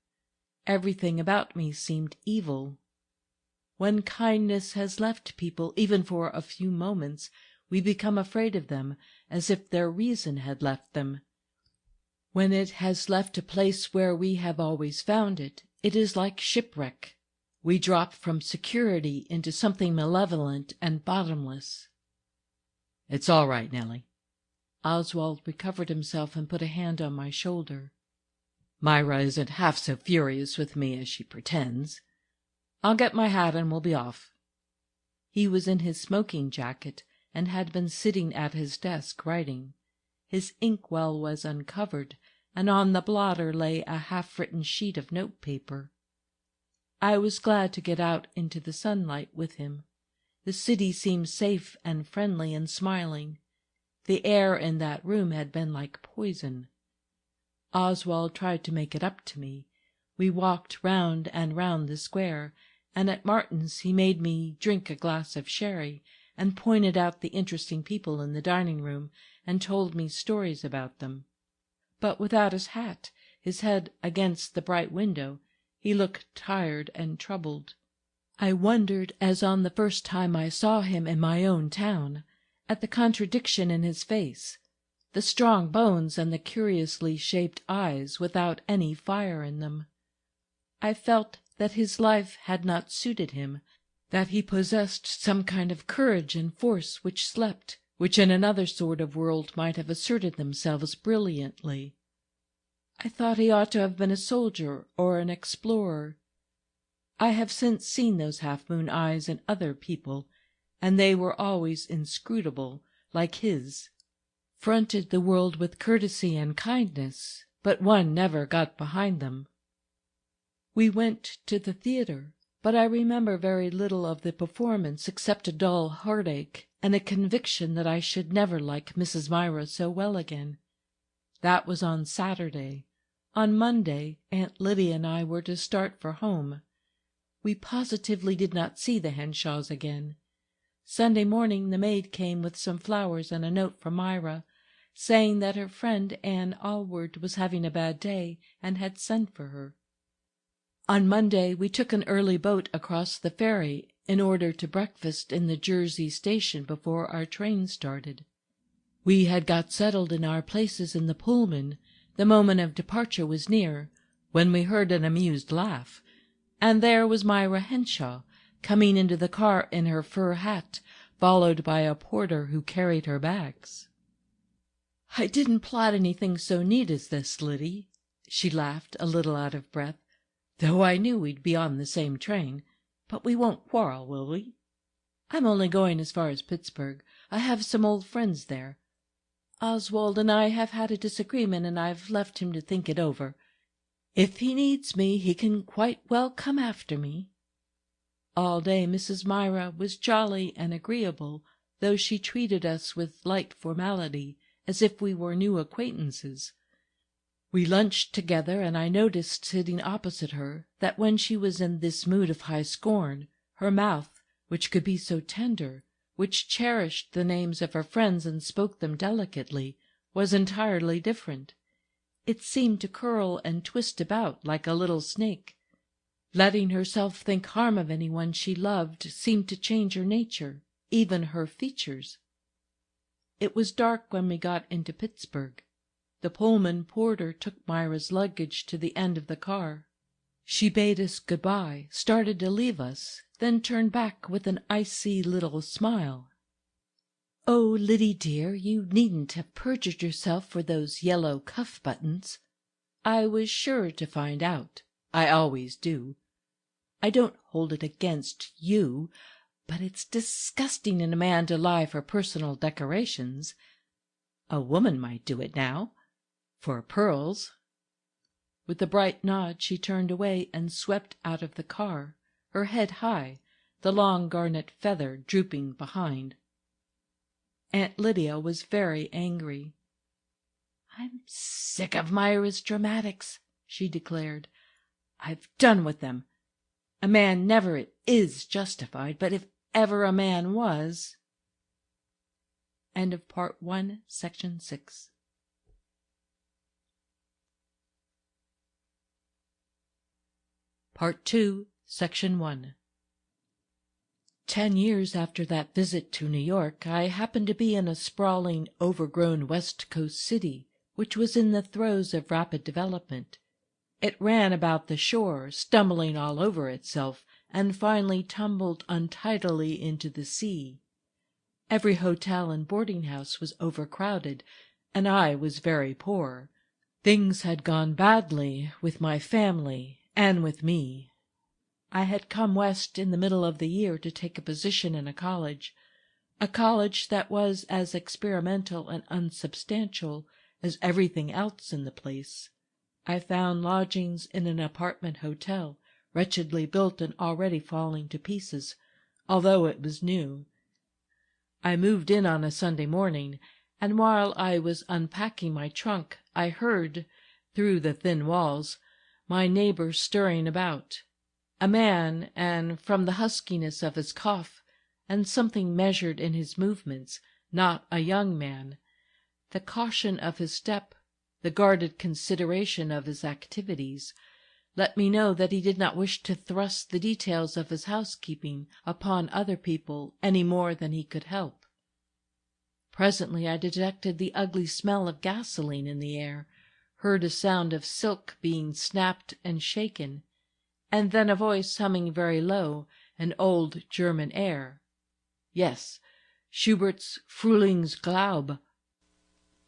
Everything about me seemed evil. When kindness has left people, even for a few moments, we become afraid of them, as if their reason had left them. When it has left a place where we have always found it, it is like shipwreck. We drop from security into something malevolent and bottomless. "It's all right, Nellie." Oswald recovered himself and put a hand on my shoulder. "Myra isn't half so furious with me as she pretends. I'll get my hat and we'll be off." He was in his smoking jacket and had been sitting at his desk writing. His inkwell was uncovered, and on the blotter lay a half-written sheet of note-paper. I was glad to get out into the sunlight with him. The city seemed safe and friendly and smiling. The air in that room had been like poison. Oswald tried to make it up to me. We walked round and round the square, and at Martin's he made me drink a glass of sherry, and pointed out the interesting people in the dining-room, and told me stories about them. But without his hat, his head against the bright window, he looked tired and troubled. I wondered, as on the first time I saw him in my own town, at the contradiction in his face, the strong bones and the curiously shaped eyes without any fire in them. I felt that his life had not suited him, that he possessed some kind of courage and force which slept, which in another sort of world might have asserted themselves brilliantly. I thought he ought to have been a soldier or an explorer. I have since seen those half-moon eyes in other people, and they were always inscrutable, like his, fronted the world with courtesy and kindness, but one never got behind them. We went to the theatre, but I remember very little of the performance except a dull heartache and a conviction that I should never like Mrs. Myra so well again. That was on Saturday. On Monday, Aunt Lydia and I were to start for home. We positively did not see the Henshawes again. Sunday morning the maid came with some flowers and a note from Myra, saying that her friend Anne Allward was having a bad day and had sent for her. On Monday we took an early boat across the ferry in order to breakfast in the Jersey station before our train started. We had got settled in our places in the Pullman. The moment of departure was near, when we heard an amused laugh, and there was Myra Henshawe coming into the car in her fur hat, followed by a porter who carried her bags. "I didn't plot anything so neat as this, Liddy," she laughed, a little out of breath, "though I knew we'd be on the same train. But we won't quarrel, will we? I'm only going as far as Pittsburgh. I have some old friends there. Oswald and I have had a disagreement, and I've left him to think it over. If he needs me, he can quite well come after me." All day Mrs. Myra was jolly and agreeable, though she treated us with light formality, as if we were new acquaintances. We lunched together, and I noticed, sitting opposite her, that when she was in this mood of high scorn, her mouth, which could be so tender, which cherished the names of her friends and spoke them delicately, was entirely different. It seemed to curl and twist about like a little snake. Letting herself think harm of anyone she loved seemed to change her nature, even her features. It was dark when we got into Pittsburgh. The Pullman porter took Myra's luggage to the end of the car. She bade us good-bye, started to leave us, then turned back with an icy little smile. "Oh, Liddy dear, you needn't have perjured yourself for those yellow cuff-buttons. I was sure to find out. I always do. I don't hold it against you, but it's disgusting in a man to lie for personal decorations. A woman might do it now, for pearls." With a bright nod she turned away and swept out of the car, her head high, the long garnet feather drooping behind. Aunt Lydia was very angry. "I'm sick of Myra's dramatics," she declared. "I've done with them. A man never is justified, but if ever a man was—" End of Part 1, Section 6. Part 2, Section 1. 10 years after that visit to New York, I happened to be in a sprawling, overgrown West Coast city, which was in the throes of rapid development. It ran about the shore, stumbling all over itself, and finally tumbled untidily into the sea. Every hotel and boarding-house was overcrowded, and I was very poor. Things had gone badly with my family and with me. I had come west in the middle of the year to take a position in a college that was as experimental and unsubstantial as everything else in the place. I found lodgings in an apartment hotel, wretchedly built and already falling to pieces, although it was new. I moved in on a Sunday morning, and while I was unpacking my trunk, I heard, through the thin walls, my neighbor stirring about. A man, and from the huskiness of his cough, and something measured in his movements, not a young man. The caution of his step, the guarded consideration of his activities, let me know that he did not wish to thrust the details of his housekeeping upon other people any more than he could help. Presently I detected the ugly smell of gasoline in the air, heard a sound of silk being snapped and shaken, and then a voice humming very low an old German air. Yes, Schubert's Frühlingsglaube.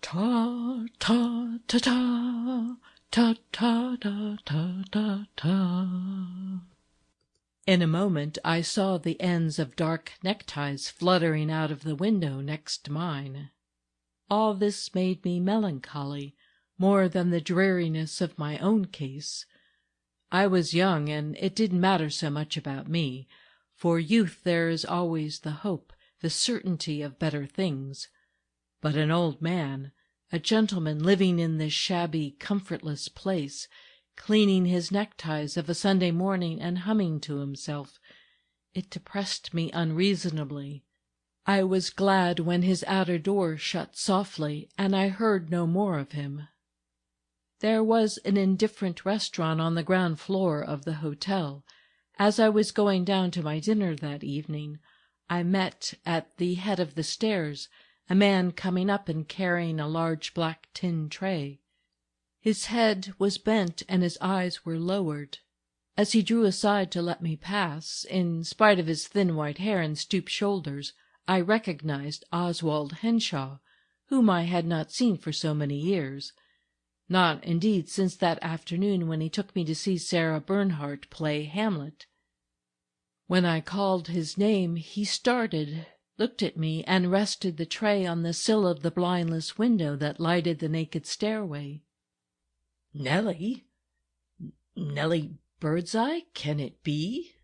Ta ta ta ta ta ta ta ta ta ta. In a moment I saw the ends of dark neckties fluttering out of the window next mine. All this made me melancholy, more than the dreariness of my own case. I was young, and it didn't matter so much about me. For youth there is always the hope, the certainty of better things. But an old man, a gentleman living in this shabby, comfortless place, cleaning his neckties of a Sunday morning and humming to himself, it depressed me unreasonably. I was glad when his outer door shut softly, and I heard no more of him. There was an indifferent restaurant on the ground floor of the hotel. As I was going down to my dinner that evening, I met at the head of the stairs a man coming up and carrying a large black tin tray. His head was bent and his eyes were lowered. As he drew aside to let me pass, in spite of his thin white hair and stooped shoulders, I recognized Oswald Henshawe, whom I had not seen for so many years. Not, indeed, since that afternoon when he took me to see Sarah Bernhardt play Hamlet. When I called his name, he started, looked at me, and rested the tray on the sill of the blindless window that lighted the naked stairway. "Nellie? Nellie Birdseye, can it be?"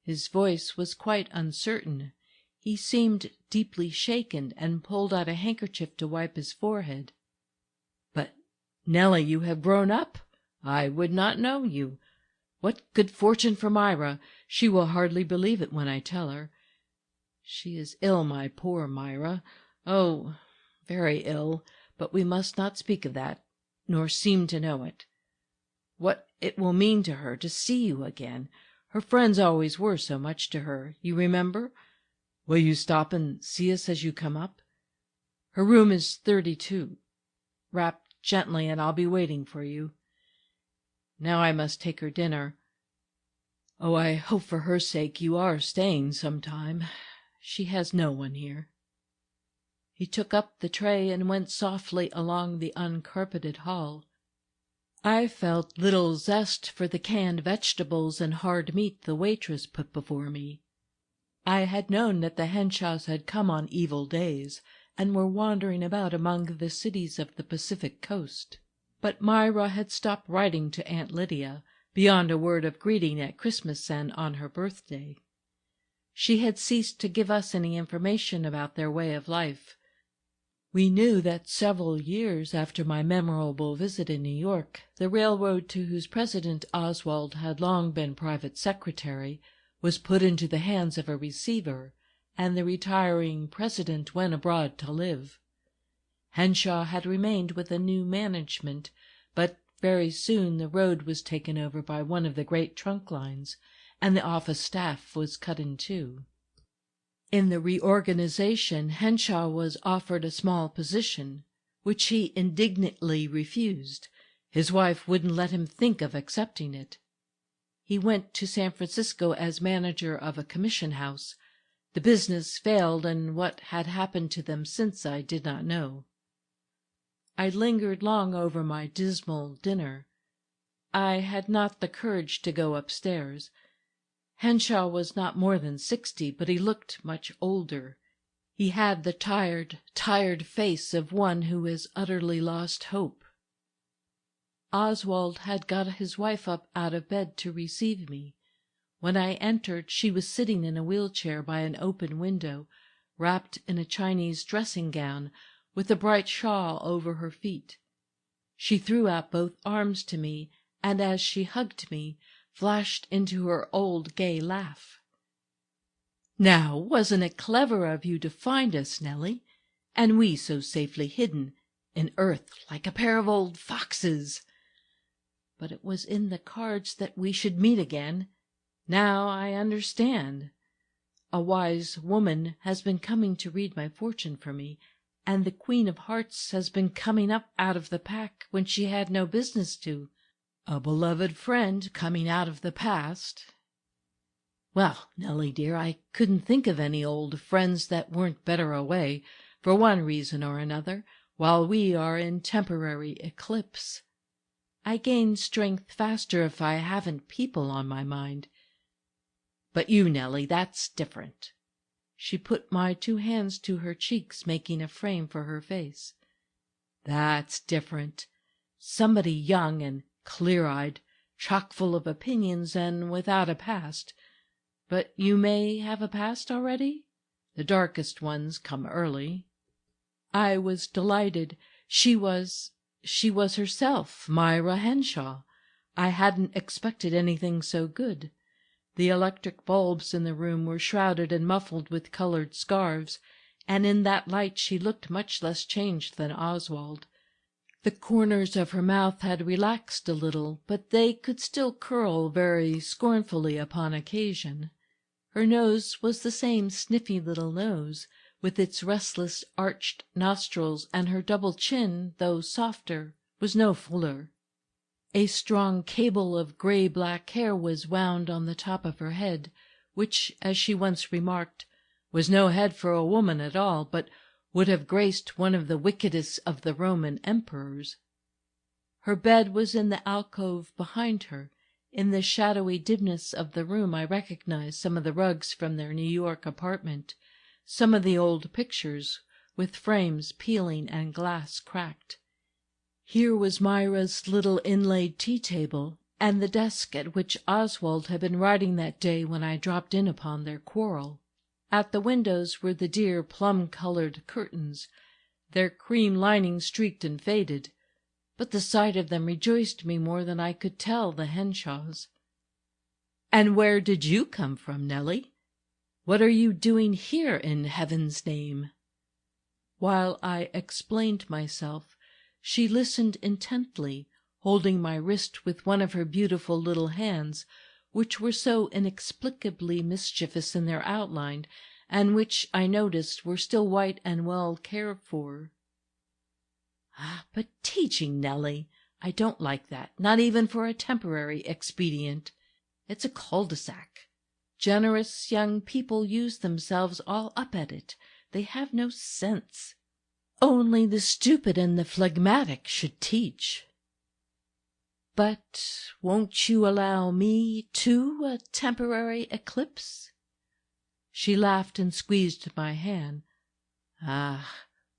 His voice was quite uncertain. He seemed deeply shaken, and pulled out a handkerchief to wipe his forehead. "But, Nellie, you have grown up. I would not know you. What good fortune for Myra! She will hardly believe it when I tell her. She is ill, my poor Myra. Oh, very ill, but we must not speak of that, nor seem to know it. What it will mean to her to see you again. Her friends always were so much to her, you remember. Will you stop and see us as you come up? Her room is 32. Rap gently, and I'll be waiting for you. Now I must take her dinner. Oh, I hope for her sake you are staying some time. She has no one here." He took up the tray and went softly along the uncarpeted hall. I felt little zest for the canned vegetables and hard meat the waitress put before me. I had known that the Henshawes had come on evil days, and were wandering about among the cities of the Pacific coast. But Myra had stopped writing to Aunt Lydia, beyond a word of greeting at Christmas and on her birthday. She had ceased to give us any information about their way of life. We knew that several years after my memorable visit in New York, the railroad to whose president Oswald had long been private secretary was put into the hands of a receiver, and the retiring president went abroad to live. Henshawe had remained with a new management, but very soon the road was taken over by one of the great trunk lines, and the office staff was cut in two. In the reorganization, Henshawe was offered a small position, which he indignantly refused. His wife wouldn't let him think of accepting it. He went to San Francisco as manager of a commission house. The business failed, and what had happened to them since I did not know. I lingered long over my dismal dinner. I had not the courage to go upstairs. Henshawe was not more than 60, but he looked much older. He had the tired face of one who has utterly lost hope. Oswald had got his wife up out of bed to receive me. When I entered, she was sitting in a wheelchair by an open window, wrapped in a Chinese dressing-gown, with a bright shawl over her feet. She threw out both arms to me, and as she hugged me, flashed into her old gay laugh. "Now, wasn't it clever of you to find us, Nellie? And we so safely hidden in earth like a pair of old foxes! But it was in the cards that we should meet again. Now I understand. A wise woman has been coming to read my fortune for me, and the Queen of Hearts has been coming up out of the pack when she had no business to. A beloved friend coming out of the past. Well, Nellie dear, I couldn't think of any old friends that weren't better away, for one reason or another, while we are in temporary eclipse. I gain strength faster if I haven't people on my mind. But you, Nellie, that's different. She put my 2 hands to her cheeks, making a frame for her face. That's different. Somebody young and clear-eyed, chock-full of opinions, and without a past. But you may have a past already? The darkest ones come early. I was delighted. She was herself, Myra Henshawe. I hadn't expected anything so good. The electric bulbs in the room were shrouded and muffled with colored scarves, and in that light she looked much less changed than Oswald. The corners of her mouth had relaxed a little, but they could still curl very scornfully upon occasion. Her nose was the same sniffy little nose, with its restless arched nostrils, and her double chin, though softer, was no fuller. A strong cable of grey-black hair was wound on the top of her head, which, as she once remarked, was no head for a woman at all, but would have graced one of the wickedest of the Roman emperors. Her bed was in the alcove behind her. In the shadowy dimness of the room I recognized some of the rugs from their New York apartment, some of the old pictures, with frames peeling and glass cracked. Here was Myra's little inlaid tea-table, and the desk at which Oswald had been writing that day when I dropped in upon their quarrel. At the windows were the dear plum-colored curtains, their cream lining streaked and faded, but the sight of them rejoiced me more than I could tell the Henshaws. "And where did you come from, Nellie? What are you doing here, in heaven's name?" While I explained myself, she listened intently, holding my wrist with one of her beautiful little hands, which were so inexplicably mischievous in their outline, and which, I noticed, were still white and well cared for. But teaching, Nellie, I don't like that, not even for a temporary expedient. It's a cul-de-sac. Generous young people use themselves all up at it. They have no sense. Only the stupid and the phlegmatic should teach. But won't you allow me, too, a temporary eclipse? She laughed and squeezed my hand.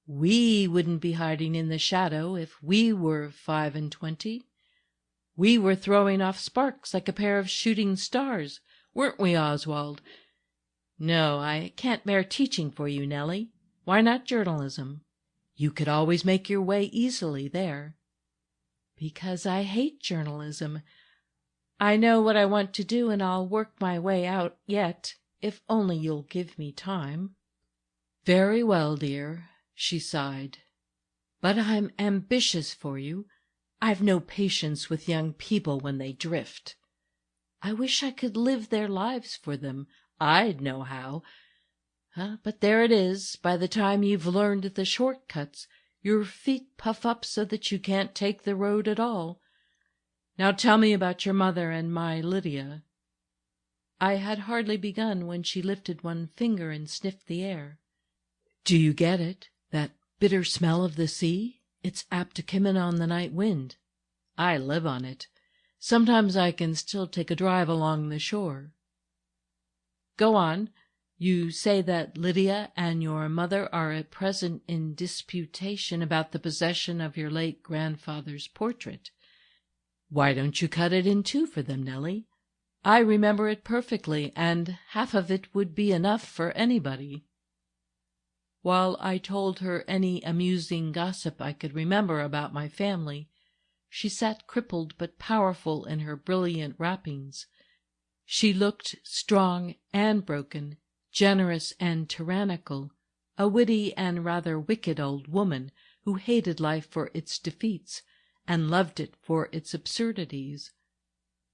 We wouldn't be hiding in the shadow if we were 25. We were throwing off sparks like a pair of shooting stars, weren't we, Oswald? No, I can't bear teaching for you, Nellie. Why not journalism? You could always make your way easily there. Because I hate journalism. I know what I want to do, and I'll work my way out yet, if only you'll give me time. Very well, dear, she sighed. But I'm ambitious for you. I've no patience with young people when they drift. I wish I could live their lives for them. I'd know how. But there it is. By the time you've learned the short-cuts, your feet puff up so that you can't take the road at all. Now tell me about your mother and my Lydia. I had hardly begun when she lifted one finger and sniffed the air. Do you get it? That bitter smell of the sea? It's apt to come in on the night wind. I live on it. Sometimes I can still take a drive along the shore. Go on. You say that Lydia and your mother are at present in disputation about the possession of your late grandfather's portrait. Why don't you cut it in two for them, Nellie? I remember it perfectly, and half of it would be enough for anybody. While I told her any amusing gossip I could remember about my family, she sat crippled but powerful in her brilliant wrappings. She looked strong and broken, generous and tyrannical, a witty and rather wicked old woman who hated life for its defeats and loved it for its absurdities.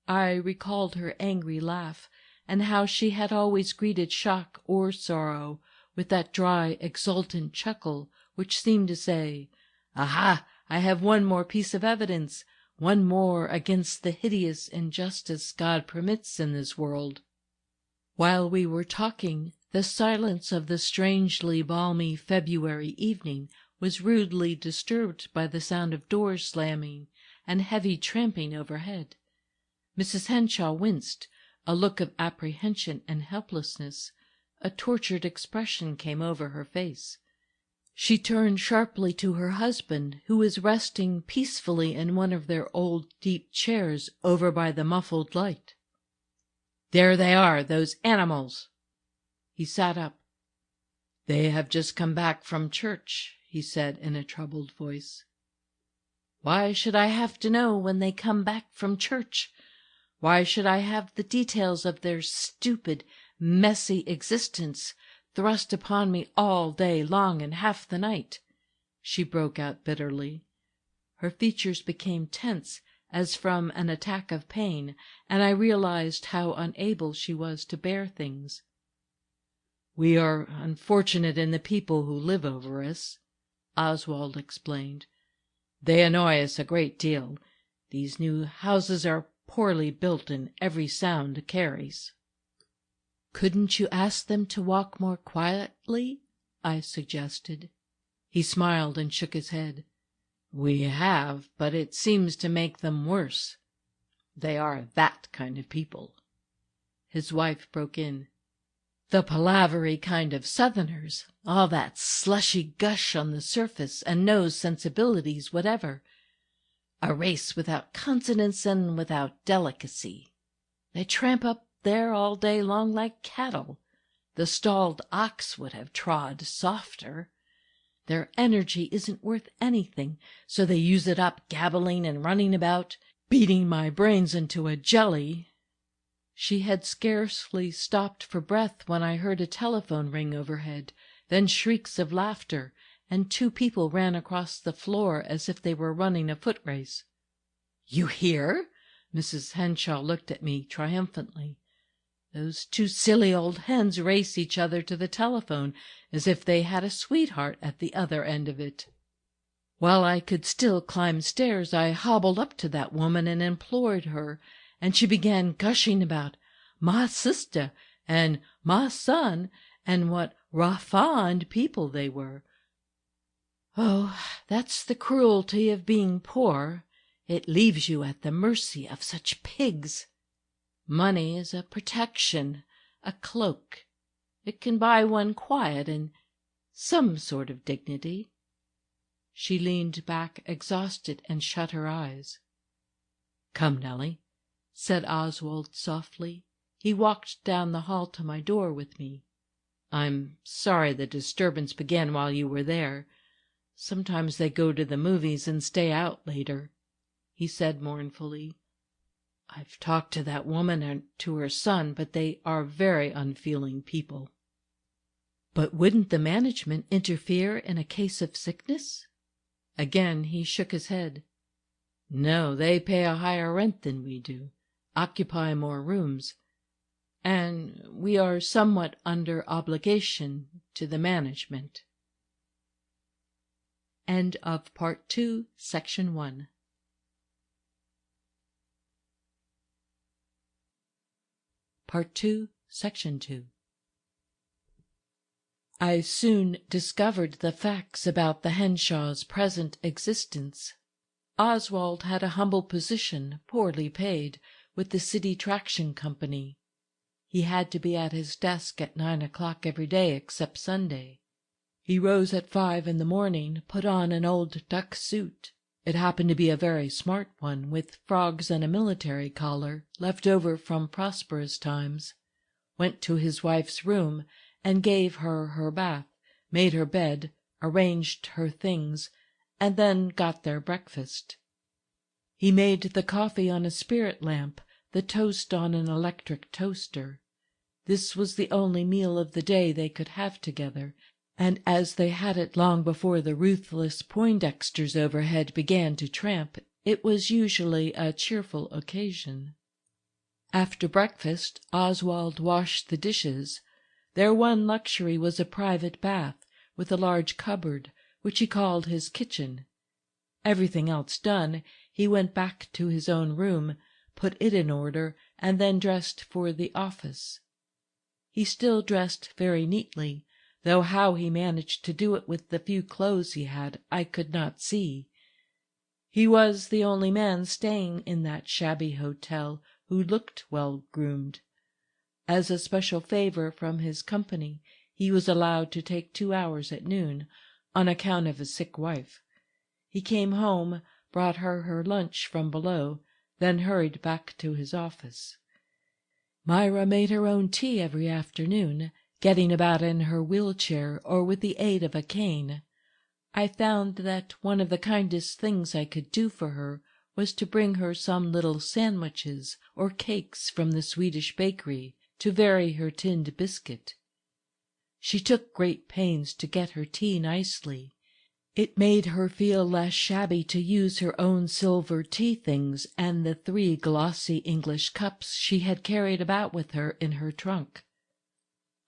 I recalled her angry laugh, and how she had always greeted shock or sorrow with that dry, exultant chuckle which seemed to say, "Aha! I have one more piece of evidence, one more against the hideous injustice God permits in this world." While we were talking, the silence of the strangely balmy February evening was rudely disturbed by the sound of doors slamming and heavy tramping overhead. Mrs. Henshawe winced. A look of apprehension and helplessness, a tortured expression came over her face. She turned sharply to her husband, who was resting peacefully in one of their old deep chairs over by the muffled light. "There they are, those animals!" He sat up. "They have just come back from church," he said in a troubled voice. "Why should I have to know when they come back from church? Why should I have the details of their stupid, messy existence thrust upon me all day long and half the night?" she broke out bitterly. Her features became tense as from an attack of pain, and I realized how unable she was to bear things. "We are unfortunate in the people who live over us," Oswald explained. "They annoy us a great deal. These new houses are poorly built and every sound carries." "Couldn't you ask them to walk more quietly?" I suggested. He smiled and shook his head. "We have, but it seems to make them worse. They are that kind of people." His wife broke in. "The palavery kind of Southerners, all that slushy gush on the surface and no sensibilities whatever. A race without consonance and without delicacy. They tramp up there all day long like cattle. The stalled ox would have trod softer. Their energy isn't worth anything, so they use it up gabbling and running about, beating my brains into a jelly." She had scarcely stopped for breath when I heard a telephone ring overhead, then shrieks of laughter, and 2 people ran across the floor as if they were running a foot race. "You hear?" Mrs. Henshawe looked at me triumphantly. "Those 2 silly old hens race each other to the telephone as if they had a sweetheart at the other end of it." While I could still climb stairs, I hobbled up to that woman and implored her, and she began gushing about "my sister" and "my son," and what refined people they were. Oh, that's the cruelty of being poor. It leaves you at the mercy of such pigs. Money is a protection, a cloak. It can buy one quiet and some sort of dignity. She leaned back exhausted and shut her eyes. "Come, Nellie," said Oswald softly. He walked down the hall to my door with me. "I'm sorry the disturbance began while you were there. Sometimes they go to the movies and stay out later," he said mournfully. "I've talked to that woman and to her son, but they are very unfeeling people." "But wouldn't the management interfere in a case of sickness?" Again he shook his head. "No, they pay a higher rent than we do, occupy more rooms, and we are somewhat under obligation to the management." End of Part 2, Section 1. Part 2, Section 2. I soon discovered the facts about the Henshaws' present existence. Oswald had a humble position, poorly paid, with the City Traction Company. He had to be at his desk at 9 o'clock every day except Sunday. He rose at 5 in the morning, put on an old duck suit. It happened to be a very smart one, with frogs and a military collar, left over from prosperous times, went to his wife's room and gave her her bath, made her bed, arranged her things, and then got their breakfast. He made the coffee on a spirit lamp, the toast on an electric toaster. This was the only meal of the day they could have together, and as they had it long before the ruthless Poindexters overhead began to tramp, it was usually a cheerful occasion. After breakfast, Oswald washed the dishes. Their one luxury was a private bath, with a large cupboard, which he called his kitchen. Everything else done, he went back to his own room, put it in order, and then dressed for the office. He still dressed very neatly, though how he managed to do it with the few clothes he had I could not see. He was the only man staying in that shabby hotel who looked well groomed. As a special favor from his company, he was allowed to take 2 hours at noon, on account of his sick wife. He came home, brought her lunch from below, then hurried back to his office. Myra made her own tea every afternoon, getting about in her wheelchair or with the aid of a cane. I found that one of the kindest things I could do for her was to bring her some little sandwiches or cakes from the Swedish bakery to vary her tinned biscuit. She took great pains to get her tea nicely. It made her feel less shabby to use her own silver tea things and the 3 glossy English cups she had carried about with her in her trunk.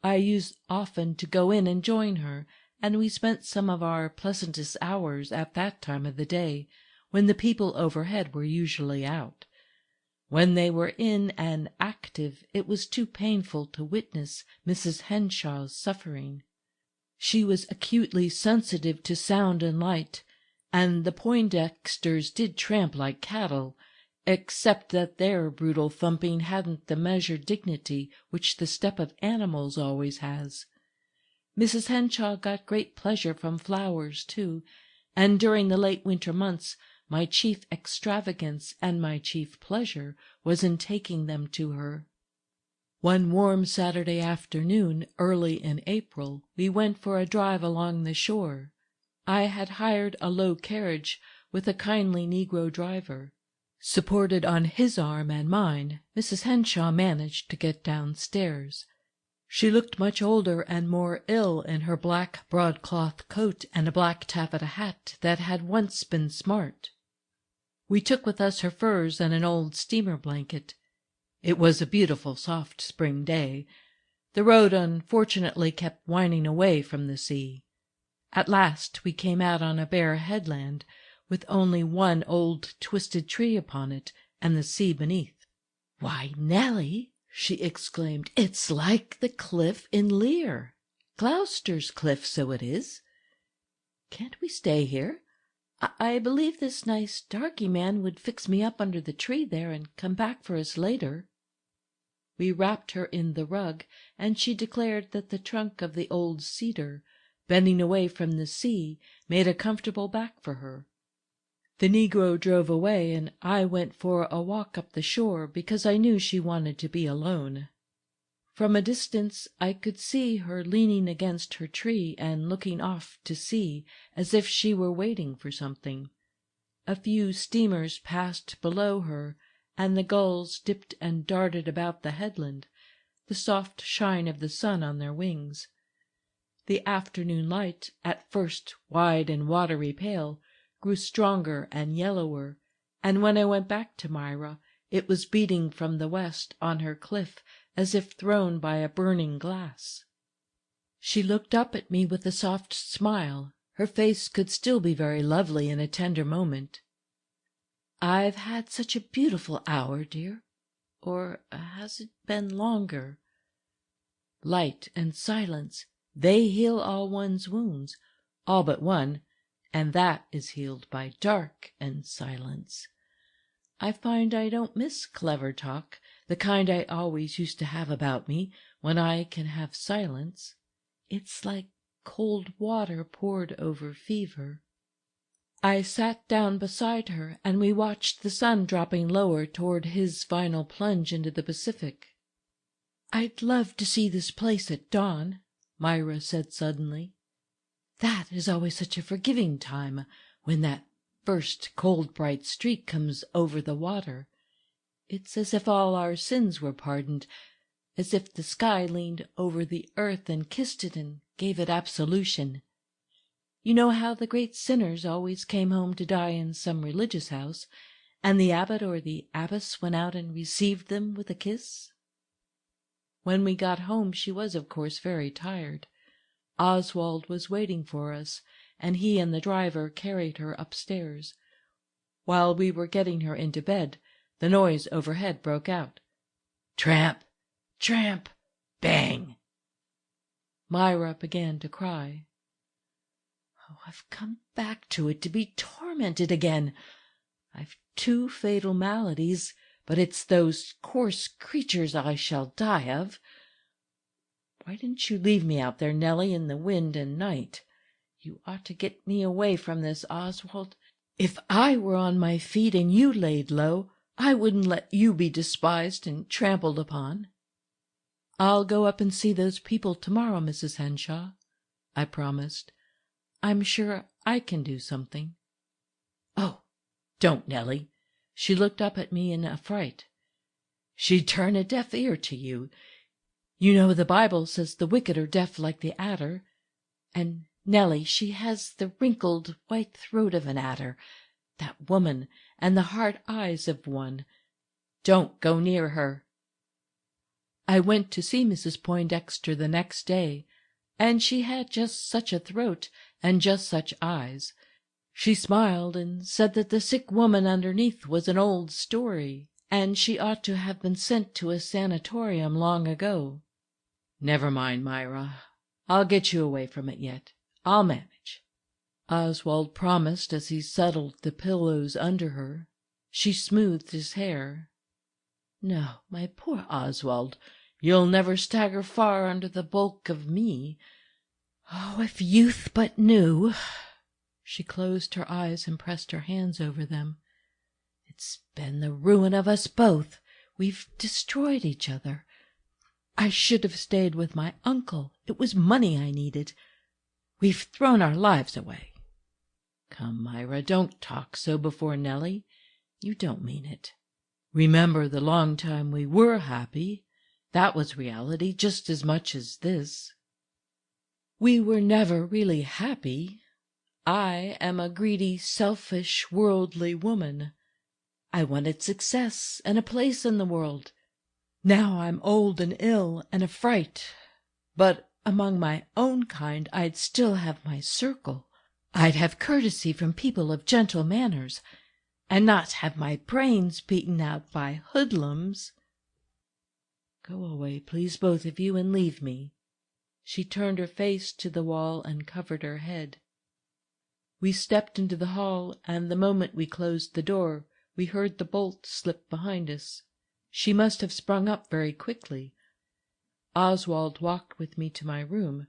I used often to go in and join her, and we spent some of our pleasantest hours at that time of the day, when the people overhead were usually out. When they were in and active, it was too painful to witness Mrs. Henshawe's suffering. She was acutely sensitive to sound and light, and the Poindexters did tramp like cattle, except that their brutal thumping hadn't the measured dignity which the step of animals always has. Mrs. Henshawe got great pleasure from flowers, too, and during the late winter months my chief extravagance and my chief pleasure was in taking them to her. One warm Saturday afternoon, early in April, we went for a drive along the shore. I had hired a low carriage with a kindly Negro driver. Supported on his arm and mine, Mrs. Henshawe managed to get downstairs. She looked much older and more ill in her black broadcloth coat and a black taffeta hat that had once been smart. We took with us her furs and an old steamer blanket. It was a beautiful soft spring day. The road unfortunately kept winding away from the sea. At last we came out on a bare headland, with only one old twisted tree upon it, and the sea beneath. "Why, Nellie," she exclaimed, "it's like the cliff in Lear. Gloucester's cliff, so it is. Can't we stay here? I believe this nice darky man would fix me up under the tree there and come back for us later." We wrapped her in the rug, and she declared that the trunk of the old cedar, bending away from the sea, made a comfortable back for her. The Negro drove away, and I went for a walk up the shore because I knew she wanted to be alone. From a distance I could see her leaning against her tree and looking off to sea as if she were waiting for something. A few steamers passed below her, and the gulls dipped and darted about the headland, the soft shine of the sun on their wings. The afternoon light, at first wide and watery pale, grew stronger and yellower, and when I went back to Myra, it was beating from the west on her cliff as if thrown by a burning glass. She looked up at me with a soft smile. Her face could still be very lovely in a tender moment. "I've had such a beautiful hour, dear. Or has it been longer? Light and silence, they heal all one's wounds, all but one, and that is healed by dark and silence. I find I don't miss clever talk, the kind I always used to have about me, when I can have silence. It's like cold water poured over fever." I sat down beside her, and we watched the sun dropping lower toward his final plunge into the Pacific. "I'd love to see this place at dawn," Myra said suddenly. "That is always such a forgiving time, when that first cold bright streak comes over the water. It's as if all our sins were pardoned, as if the sky leaned over the earth and kissed it and gave it absolution. You know how the great sinners always came home to die in some religious house, and the abbot or the abbess went out and received them with a kiss?" When we got home she was, of course, very tired. Oswald was waiting for us, and he and the driver carried her upstairs. While we were getting her into bed, the noise overhead broke out. Tramp! Tramp! Bang! Myra began to cry. Oh, I've come back to it to be tormented again. I've 2 fatal maladies, but it's those coarse creatures I shall die of. Why didn't you leave me out there, Nellie, in the wind and night? You ought to get me away from this, Oswald. If I were on my feet and you laid low, I wouldn't let you be despised and trampled upon. I'll go up and see those people tomorrow, Mrs. Henshawe, I promised. I'm sure I can do something. Oh, don't, Nellie. She looked up at me in affright. She'd turn a deaf ear to you. You know the Bible says the wicked are deaf like the adder. And, Nellie, she has the wrinkled white throat of an adder, that woman, and the hard eyes of one. Don't go near her. I went to see Mrs. Poindexter the next day, and she had just such a throat and just such eyes. She smiled and said that the sick woman underneath was an old story, and she ought to have been sent to a sanatorium long ago. Never mind, Myra. I'll get you away from it yet. I'll manage. Oswald promised as he settled the pillows under her. She smoothed his hair. No, my poor Oswald, you'll never stagger far under the bulk of me. Oh, if youth but knew! She closed her eyes and pressed her hands over them. It's been the ruin of us both. We've destroyed each other. I should have stayed with my uncle. It was money I needed. We've thrown our lives away. Come, Myra, don't talk so before Nellie. You don't mean it. Remember the long time we were happy. That was reality just as much as this. We were never really happy. I am a greedy, selfish, worldly woman. I wanted success and a place in the world. Now I'm old and ill and a fright. But among my own kind I'd still have my circle. I'd have courtesy from people of gentle manners, and not have my brains beaten out by hoodlums. Go away, please, both of you, and leave me. She turned her face to the wall and covered her head. We stepped into the hall, and the moment we closed the door, we heard the bolt slip behind us. She must have sprung up very quickly. Oswald walked with me to my room.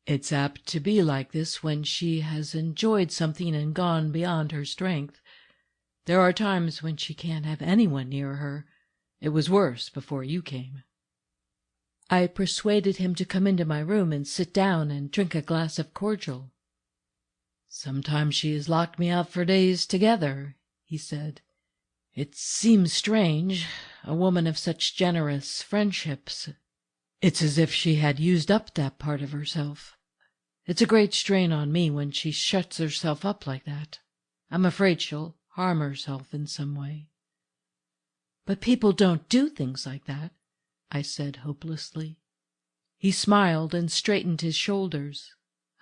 It's apt to be like this when she has enjoyed something and gone beyond her strength. There are times when she can't have anyone near her. It was worse before you came. I persuaded him to come into my room and sit down and drink a glass of cordial. Sometimes she has locked me out for days together, he said. It seems strange, a woman of such generous friendships. It's as if she had used up that part of herself. It's a great strain on me when she shuts herself up like that. I'm afraid she'll harm herself in some way. But people don't do things like that, I said hopelessly. He smiled and straightened his shoulders.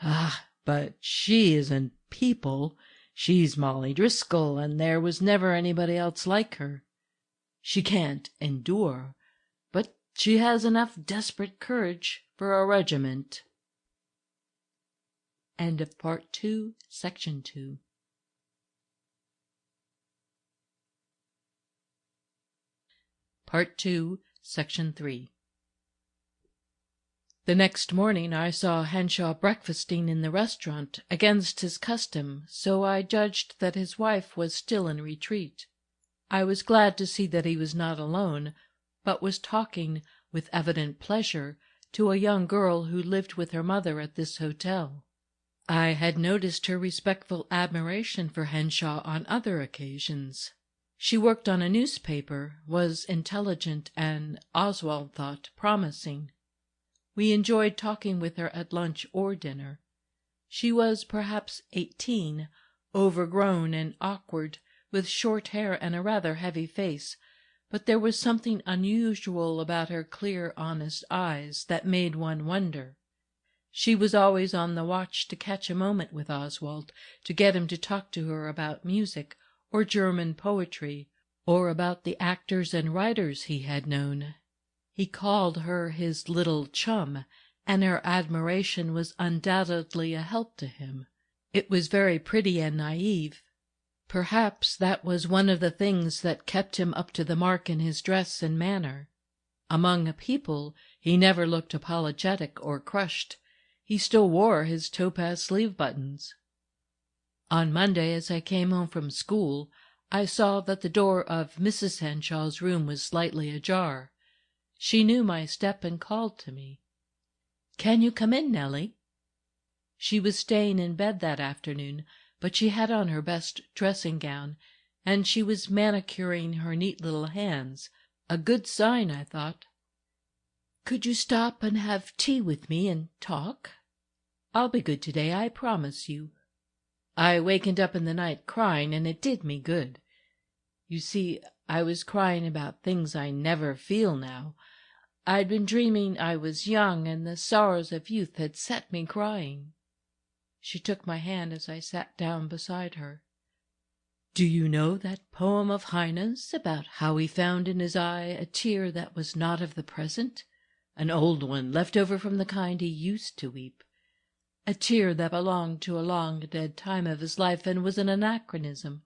Ah, but she isn't people. She's Molly Driscoll, and there was never anybody else like her. She can't endure, but she has enough desperate courage for a regiment. End of Part 2, Section 2. Part 2, Section 3. The next morning I saw Henshawe breakfasting in the restaurant against his custom, so I judged that his wife was still in retreat. I was glad to see that he was not alone, but was talking, with evident pleasure, to a young girl who lived with her mother at this hotel. I had noticed her respectful admiration for Henshawe on other occasions. She worked on a newspaper, was intelligent, and, Oswald thought, promising. We enjoyed talking with her at lunch or dinner. She was perhaps 18, overgrown and awkward, with short hair and a rather heavy face, but there was something unusual about her clear, honest eyes that made one wonder. She was always on the watch to catch a moment with Oswald, to get him to talk to her about music, or German poetry, or about the actors and writers he had known. He called her his little chum, and her admiration was undoubtedly a help to him. It was very pretty and naive. Perhaps that was one of the things that kept him up to the mark in his dress and manner. Among people he never looked apologetic or crushed. He still wore his topaz sleeve buttons. On Monday, as I came home from school, I saw that the door of Mrs. Henshawe's room was slightly ajar. She knew my step and called to me. "Can you come in, Nellie?" She was staying in bed that afternoon, but she had on her best dressing-gown, and she was manicuring her neat little hands, a good sign, I thought. "Could you stop and have tea with me and talk? I'll be good today, I promise you. I wakened up in the night crying, and it did me good. You see, I was crying about things I never feel now. I'd been dreaming I was young, and the sorrows of youth had set me crying." She took my hand as I sat down beside her. "Do you know that poem of Heine's about how he found in his eye a tear that was not of the present, an old one left over from the kind he used to weep, a tear that belonged to a long dead time of his life and was an anachronism?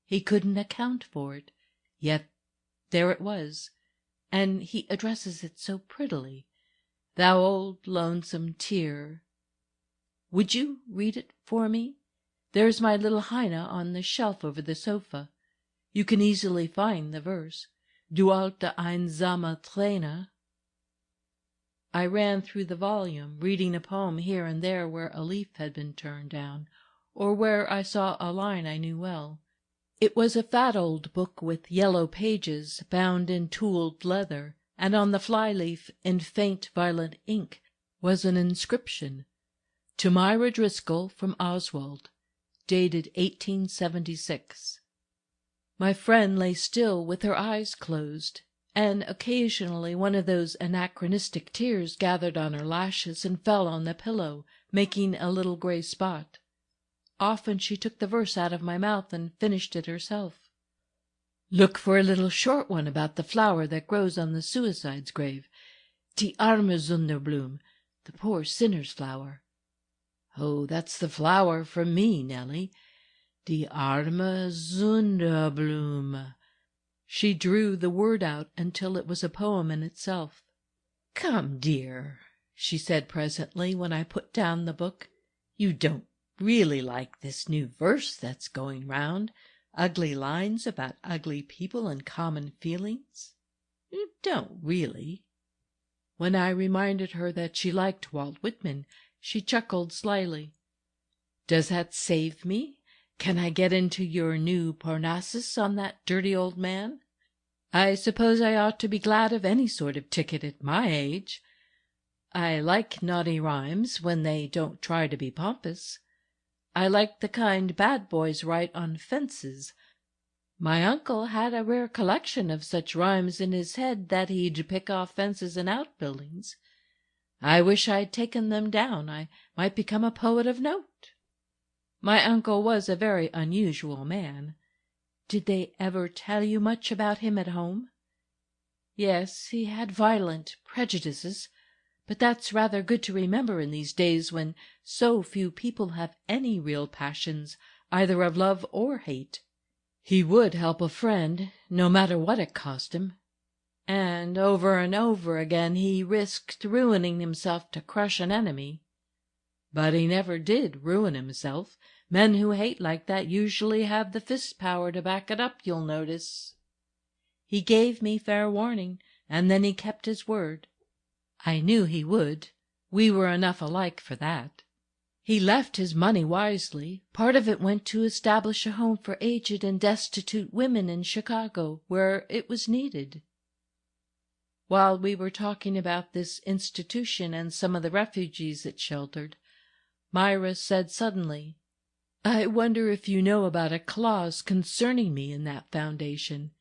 He couldn't account for it, yet there it was, and he addresses it so prettily, 'Thou old lonesome tear.' Would you read it for me? There's my little Heine on the shelf over the sofa. You can easily find the verse, 'Du alte einsame Träne.'" I ran through the volume, reading a poem here and there where a leaf had been turned down, or where I saw a line I knew well. It was a fat old book with yellow pages, bound in tooled leather, and on the fly-leaf, in faint violet ink, was an inscription, "To Myra Driscoll from Oswald, dated 1876. My friend lay still with her eyes closed, and occasionally one of those anachronistic tears gathered on her lashes and fell on the pillow, making a little gray spot. Often she took the verse out of my mouth and finished it herself. "Look for a little short one about the flower that grows on the suicide's grave. Die arme Sonderblume, the poor sinner's flower." "Oh, that's the flower for me, Nellie. Die arme Sonderblume." She drew the word out until it was a poem in itself. "Come, dear," she said presently, when I put down the book, "you don't really like this new verse that's going round, ugly lines about ugly people and common feelings? You don't really?" When I reminded her that she liked Walt Whitman, she chuckled slyly. "Does that save me? Can I get into your new Parnassus on that dirty old man? I suppose I ought to be glad of any sort of ticket at my age. I like naughty rhymes when they don't try to be pompous. I like the kind bad boys write on fences. My uncle had a rare collection of such rhymes in his head that he'd pick off fences and outbuildings. I wish I'd taken them down. I might become a poet of note." My uncle was a very unusual man. "Did they ever tell you much about him at home?" "Yes, he had violent prejudices, but that's rather good to remember in these days when so few people have any real passions, either of love or hate. He would help a friend, no matter what it cost him. And over again he risked ruining himself to crush an enemy. But he never did ruin himself. Men who hate like that usually have the fist power to back it up, you'll notice. He gave me fair warning, and then he kept his word. I knew he would. We were enough alike for that. He left his money wisely. Part of it went to establish a home for aged and destitute women in Chicago, where it was needed." While we were talking about this institution and some of the refugees it sheltered, Myra said suddenly, "I wonder if you know about a clause concerning me in that foundation.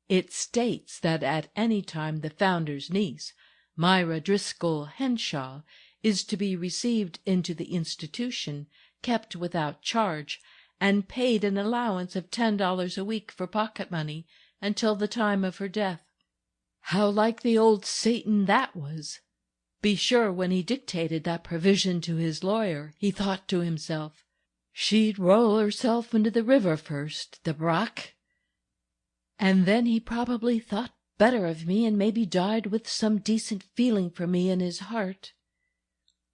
It states that at any time the founder's niece, Myra Driscoll Henshawe, is to be received into the institution, kept without charge, and paid an allowance of $10 a week for pocket-money until the time of her death. How like the old Satan that was! Be sure, when he dictated that provision to his lawyer, he thought to himself, "She'd roll herself into the river first, the brack." And then he probably thought better of me, and maybe died with some decent feeling for me in his heart.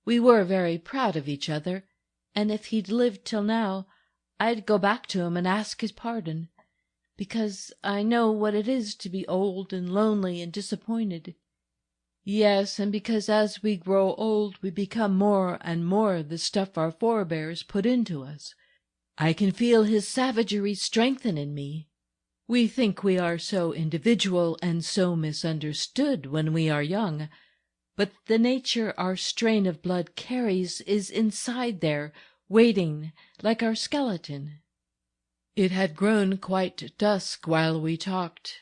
We were very proud of each other, and if he'd lived till now, I'd go back to him and ask his pardon, because I know what it is to be old and lonely and disappointed. Yes, and because as we grow old we become more and more the stuff our forebears put into us. I can feel his savagery strengthen in me. We think we are so individual and so misunderstood when we are young, but the nature our strain of blood carries is inside there, waiting like our skeleton. It had grown quite dusk while we talked.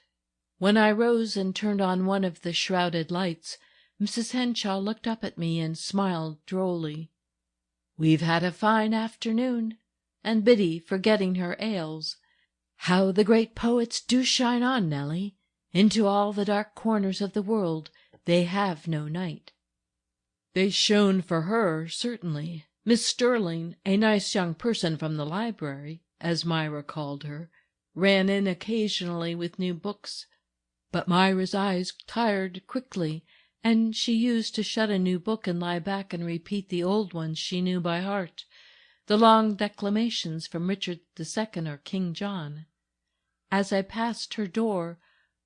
When I rose and turned on one of the shrouded lights, Mrs. Henshawe looked up at me and smiled drolly. "We've had a fine afternoon," and Biddy, forgetting her ails, "How the great poets do shine on, Nellie! Into all the dark corners of the world they have no night." They shone for her, certainly. Miss Sterling, a nice young person from the library, as Myra called her, ran in occasionally with new books, but Myra's eyes tired quickly, and she used to shut a new book and lie back and repeat the old ones she knew by heart, the long declamations from Richard II or King John. As I passed her door,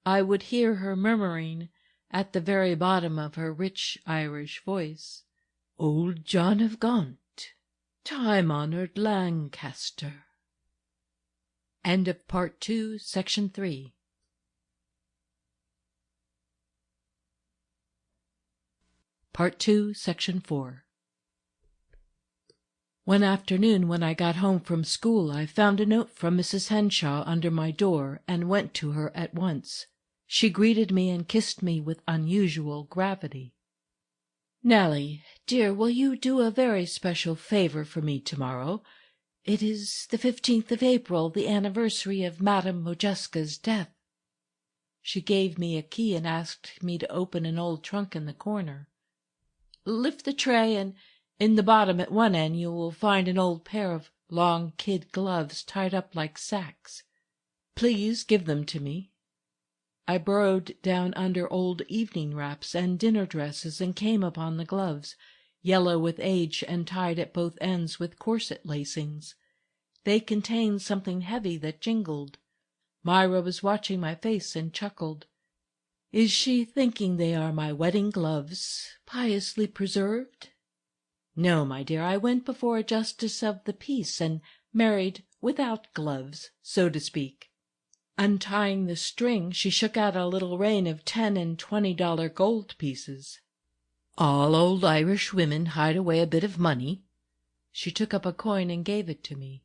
I would hear her murmuring, at the very bottom of her rich Irish voice, "Old John of Gaunt, time-honoured Lancaster." End of Part 2, Section 3. Part 2, Section 4. One afternoon when I got home from school I found a note from Mrs. Henshawe under my door and went to her at once. She greeted me and kissed me with unusual gravity. "Nellie, dear, will you do a very special favor for me tomorrow? It is the 15th of April, the anniversary of Madame Modjeska's death." She gave me a key and asked me to open an old trunk in the corner. "Lift the tray, and in the bottom at one end you will find an old pair of long kid gloves tied up like sacks. Please give them to me." I burrowed down under old evening wraps and dinner dresses and came upon the gloves, yellow with age and tied at both ends with corset lacings. They contained something heavy that jingled. Myra was watching my face and chuckled. Is she thinking they are my wedding gloves, piously preserved? No, my dear, I went before a justice of the peace and married without gloves, so to speak. Untying the string, she shook out a little rain of $10 and $20 gold pieces. "All old Irish women hide away a bit of money." She took up a coin and gave it to me.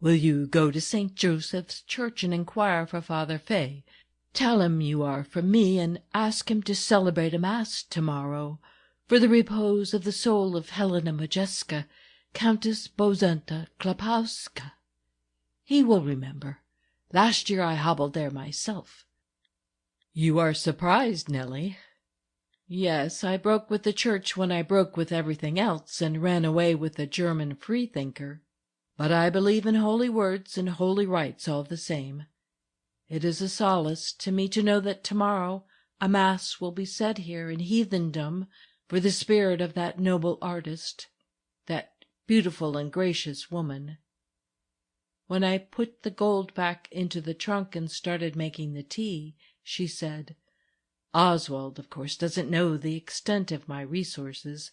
"Will you go to St. Joseph's Church and inquire for Father Fay? Tell him you are from me, and ask him to celebrate a mass tomorrow for the repose of the soul of Helena Modjeska, Countess Bozenta Klapowska. He will remember. Last year I hobbled there myself." "You are surprised, Nellie." "Yes, I broke with the church when I broke with everything else, and ran away with a German freethinker. But I believe in holy words and holy rites all the same. It is a solace to me to know that tomorrow a mass will be said here in heathendom for the spirit of that noble artist, that beautiful and gracious woman." When I put the gold back into the trunk and started making the tea, she said, "Oswald, of course, doesn't know the extent of my resources.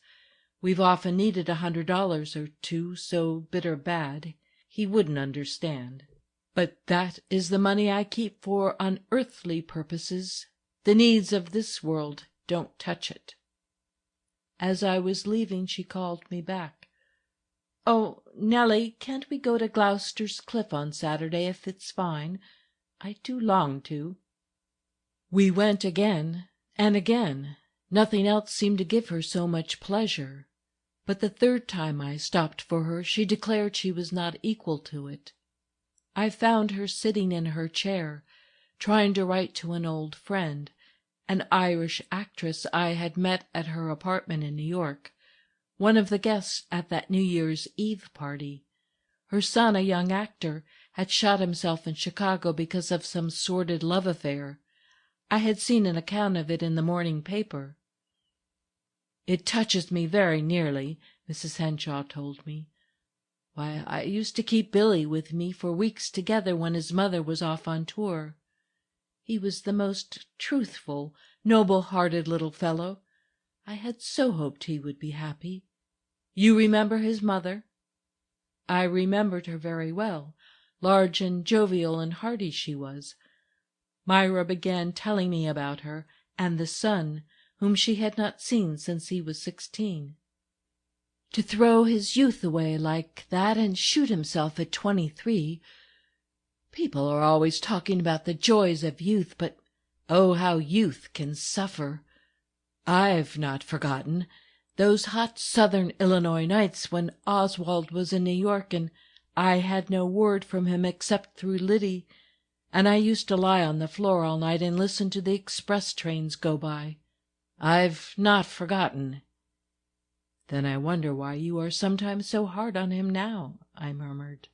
We've often needed $100 or two so bitter bad he wouldn't understand. But that is the money I keep for unearthly purposes. The needs of this world don't touch it." As I was leaving, she called me back. "Oh, Nellie, can't we go to Gloucester's Cliff on Saturday if it's fine? I do long to." We went again and again. Nothing else seemed to give her so much pleasure. But the third time I stopped for her, she declared she was not equal to it. I found her sitting in her chair, trying to write to an old friend, an Irish actress I had met at her apartment in New York, one of the guests at that New Year's Eve party. Her son, a young actor, had shot himself in Chicago because of some sordid love affair. I had seen an account of it in the morning paper. "It touches me very nearly," Mrs. Henshawe told me. "Why, I used to keep Billy with me for weeks together when his mother was off on tour. He was the most truthful, noble-hearted little fellow. I had so hoped he would be happy. You remember his mother?" I remembered her very well. Large and jovial and hearty she was. Myra began telling me about her and the son, whom she had not seen since he was 16. To throw his youth away like that and shoot himself at 23. People are always talking about the joys of youth, but oh, how youth can suffer. I've not forgotten those hot southern Illinois nights when Oswald was in New York and I had no word from him except through Liddy, and I used to lie on the floor all night and listen to the express trains go by. I've not forgotten." "Then I wonder why you are sometimes so hard on him now," I murmured.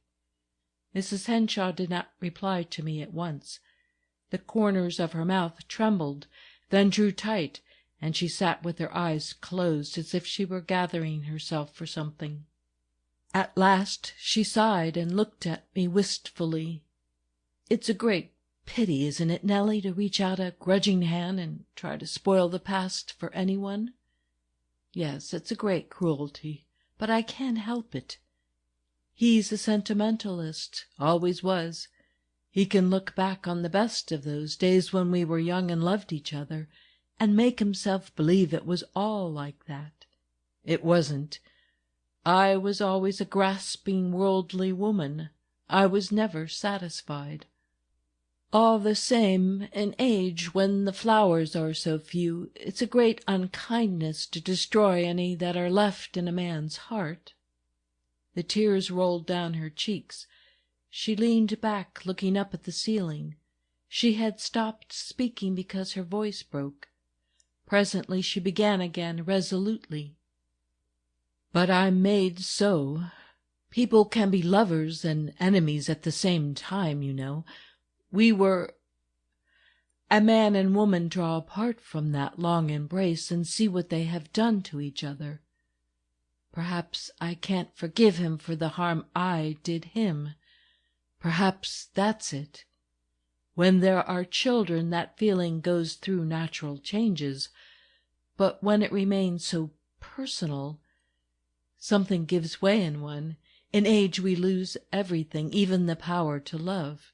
Mrs. Henshawe did not reply to me at once. The corners of her mouth trembled, then drew tight, and she sat with her eyes closed as if she were gathering herself for something. At last she sighed and looked at me wistfully. "It's a great pity, isn't it, Nellie, to reach out a grudging hand and try to spoil the past for anyone? Yes, it's a great cruelty, but I can't help it. He's a sentimentalist, always was. He can look back on the best of those days when we were young and loved each other, and make himself believe it was all like that. It wasn't. I was always a grasping, worldly woman. I was never satisfied. All the same, in age when the flowers are so few, it's a great unkindness to destroy any that are left in a man's heart." The tears rolled down her cheeks. She leaned back, looking up at the ceiling. She had stopped speaking because her voice broke. Presently she began again resolutely. "But I'm made so. People can be lovers and enemies at the same time, you know. A man and woman draw apart from that long embrace and see what they have done to each other. Perhaps I can't forgive him for the harm I did him. Perhaps that's it. When there are children, that feeling goes through natural changes, but when it remains so personal, something gives way in one. In age we lose everything, even the power to love."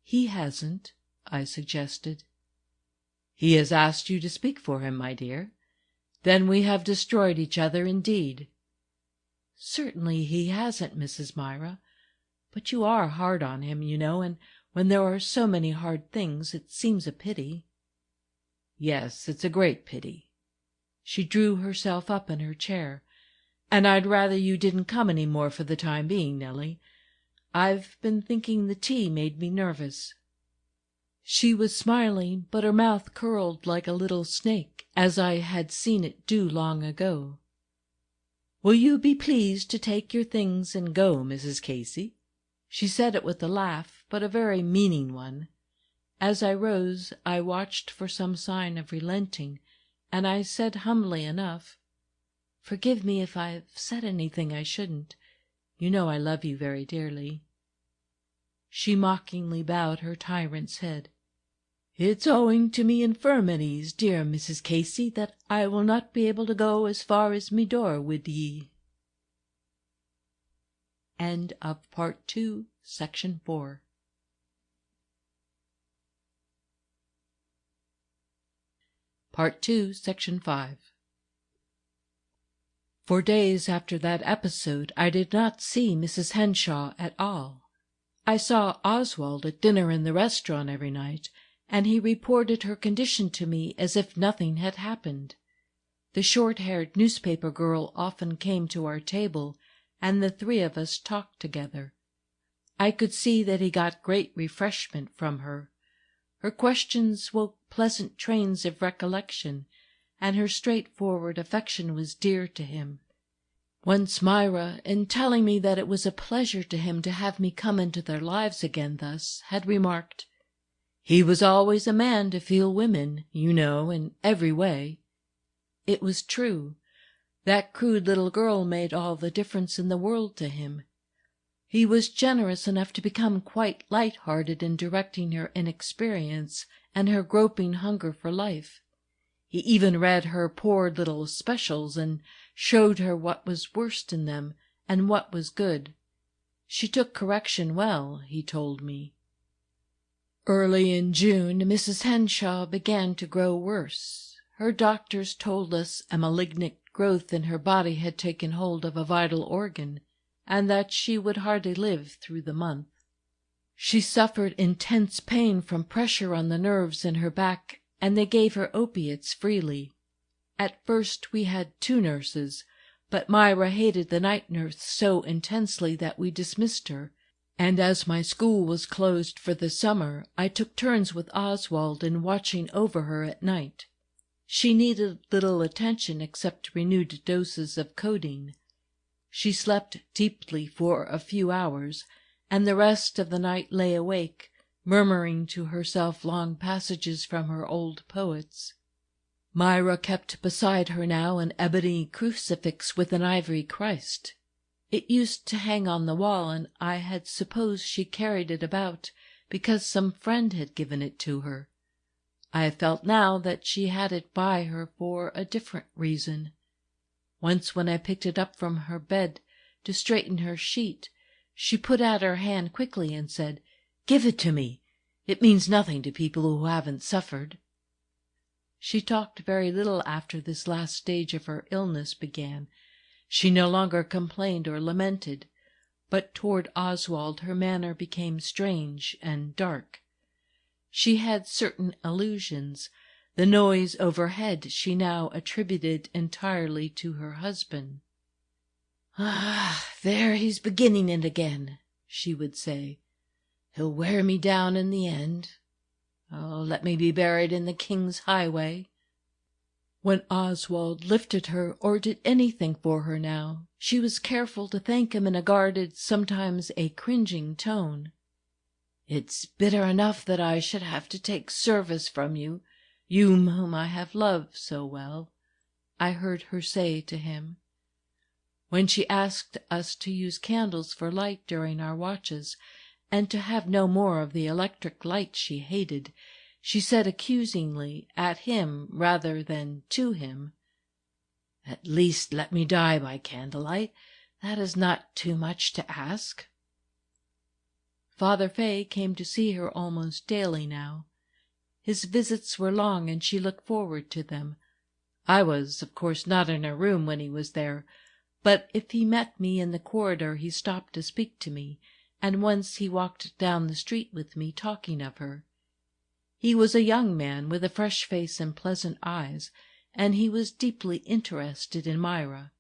"He hasn't," I suggested. "He has asked you to speak for him, my dear. Then we have destroyed each other indeed." "Certainly he hasn't, Mrs. Myra. But you are hard on him, you know, and when there are so many hard things, it seems a pity." "Yes, it's a great pity." She drew herself up in her chair. "And I'd rather you didn't come any more for the time being, Nellie. I've been thinking the tea made me nervous." She was smiling, but her mouth curled like a little snake, as I had seen it do long ago. "Will you be pleased to take your things and go, Mrs. Casey?" She said it with a laugh, but a very meaning one. As I rose, I watched for some sign of relenting, and I said humbly enough, "Forgive me if I've said anything I shouldn't. You know I love you very dearly." She mockingly bowed her tyrant's head. "It's owing to me infirmities, dear Mrs. Casey, that I will not be able to go as far as me door wid ye." End of Part 2, Section 4. Part 2, Section 5. For days after that episode I did not see Mrs. Henshawe at all. I saw Oswald at dinner in the restaurant every night, and he reported her condition to me as if nothing had happened. The short-haired newspaper girl often came to our table, and the three of us talked together. I could see that he got great refreshment from her. Her questions woke pleasant trains of recollection, and her straightforward affection was dear to him. Once Myra, in telling me that it was a pleasure to him to have me come into their lives again thus, had remarked, "He was always a man to feel women, you know, in every way." It was true. That crude little girl made all the difference in the world to him. He was generous enough to become quite light-hearted in directing her inexperience and her groping hunger for life. He even read her poor little specials and showed her what was worst in them and what was good. She took correction well, he told me. Early in June, Mrs. Henshawe began to grow worse. Her doctors told us a malignant growth in her body had taken hold of a vital organ, and that she would hardly live through the month. She suffered intense pain from pressure on the nerves in her back, and they gave her opiates freely. At first we had 2 nurses, but Myra hated the night nurse so intensely that we dismissed her, and as my school was closed for the summer, I took turns with Oswald in watching over her at night. She needed little attention except renewed doses of codeine. She slept deeply for a few hours, and the rest of the night lay awake, murmuring to herself long passages from her old poets. Myra kept beside her now an ebony crucifix with an ivory Christ. It used to hang on the wall, and I had supposed she carried it about because some friend had given it to her. I felt now that she had it by her for a different reason. Once when I picked it up from her bed to straighten her sheet, she put out her hand quickly and said, "Give it to me. It means nothing to people who haven't suffered." She talked very little after this last stage of her illness began. She no longer complained or lamented, but toward Oswald her manner became strange and dark. She had certain illusions. The noise overhead she now attributed entirely to her husband. "Ah, there he's beginning it again," she would say. "He'll wear me down in the end. Oh, let me be buried in the King's highway." When Oswald lifted her or did anything for her now, she was careful to thank him in a guarded, sometimes a cringing tone. "It's bitter enough that I should have to take service from you, you whom I have loved so well," I heard her say to him. When she asked us to use candles for light during our watches, and to have no more of the electric light she hated, she said accusingly, at him rather than to him, "At least let me die by candlelight. That is not too much to ask." Father Fay came to see her almost daily now. His visits were long, and she looked forward to them. I was, of course, not in her room when he was there, but if he met me in the corridor he stopped to speak to me, and once he walked down the street with me, talking of her. He was a young man with a fresh face and pleasant eyes, and he was deeply interested in Myra.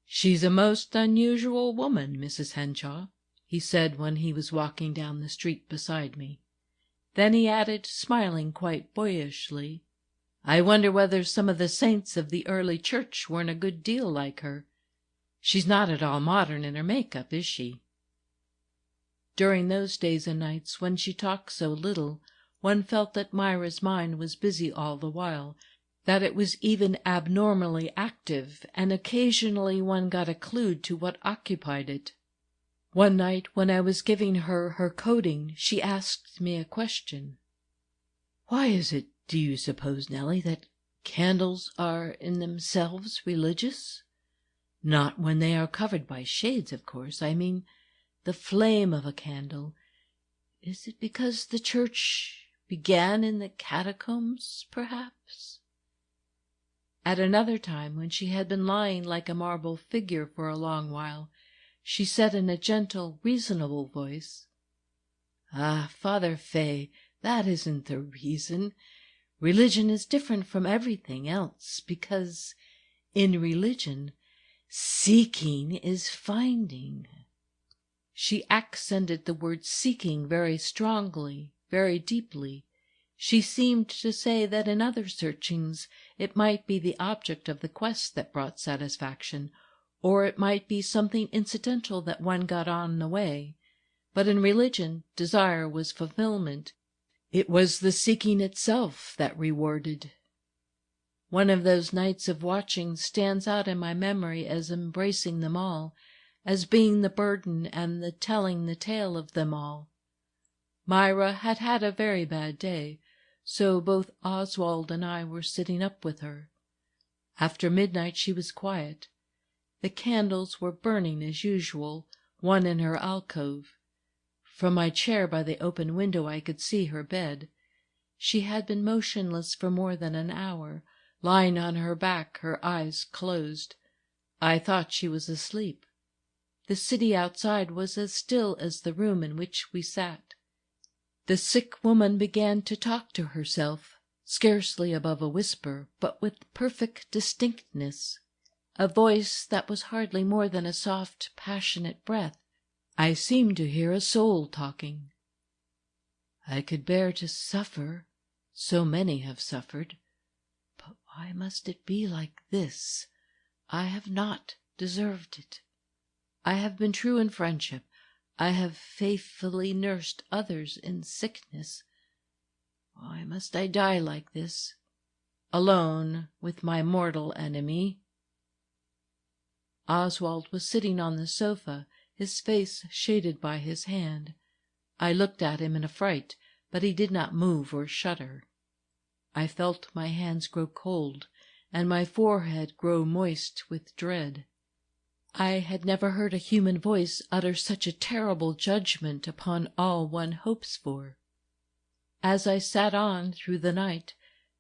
"She's a most unusual woman, Mrs. Henshawe," he said when he was walking down the street beside me. Then he added, smiling quite boyishly, "I wonder whether some of the saints of the early church weren't a good deal like her. She's not at all modern in her make-up, is she?" During those days and nights when she talked so little, one felt that Myra's mind was busy all the while, that it was even abnormally active, and occasionally one got a clue to what occupied it. One night when I was giving her her coating, she asked me a question. "Why is it, do you suppose, Nellie, that candles are in themselves religious? Not when they are covered by shades, of course. I mean the flame of a candle. Is it because the church began in the catacombs, perhaps?" At another time, when she had been lying like a marble figure for a long while, she said in a gentle, reasonable voice, "Ah, Father Fay, that isn't the reason. Religion is different from everything else, because In religion, seeking is finding." She accented the word seeking very strongly, very deeply. She seemed to say that in other searchings it might be the object of the quest that brought satisfaction, or it might be something incidental that one got on the way. But in religion, desire was fulfillment. It was the seeking itself that rewarded. One of those nights of watching stands out in my memory as embracing them all, as being the burden and the telling the tale of them all. Myra had had a very bad day, so both Oswald and I were sitting up with her. After midnight she was quiet. The candles were burning as usual, one in her alcove. From my chair by the open window I could see her bed. She had been motionless for more than an hour, lying on her back, her eyes closed. I thought she was asleep. The city outside was as still as the room in which we sat. The sick woman began to talk to herself, scarcely above a whisper, but with perfect distinctness, a voice that was hardly more than a soft, passionate breath. I seemed to hear a soul talking. "I could bear to suffer, so many have suffered, but why must it be like this? I have not deserved it. I have been true in friendship. I have faithfully nursed others in sickness. Why must I die like this, alone with my mortal enemy?" Oswald was sitting on the sofa, his face shaded by his hand. I looked at him in affright, but he did not move or shudder. I felt my hands grow cold, and my forehead grow moist with dread. I had never heard a human voice utter such a terrible judgment upon all one hopes for. As I sat on through the night,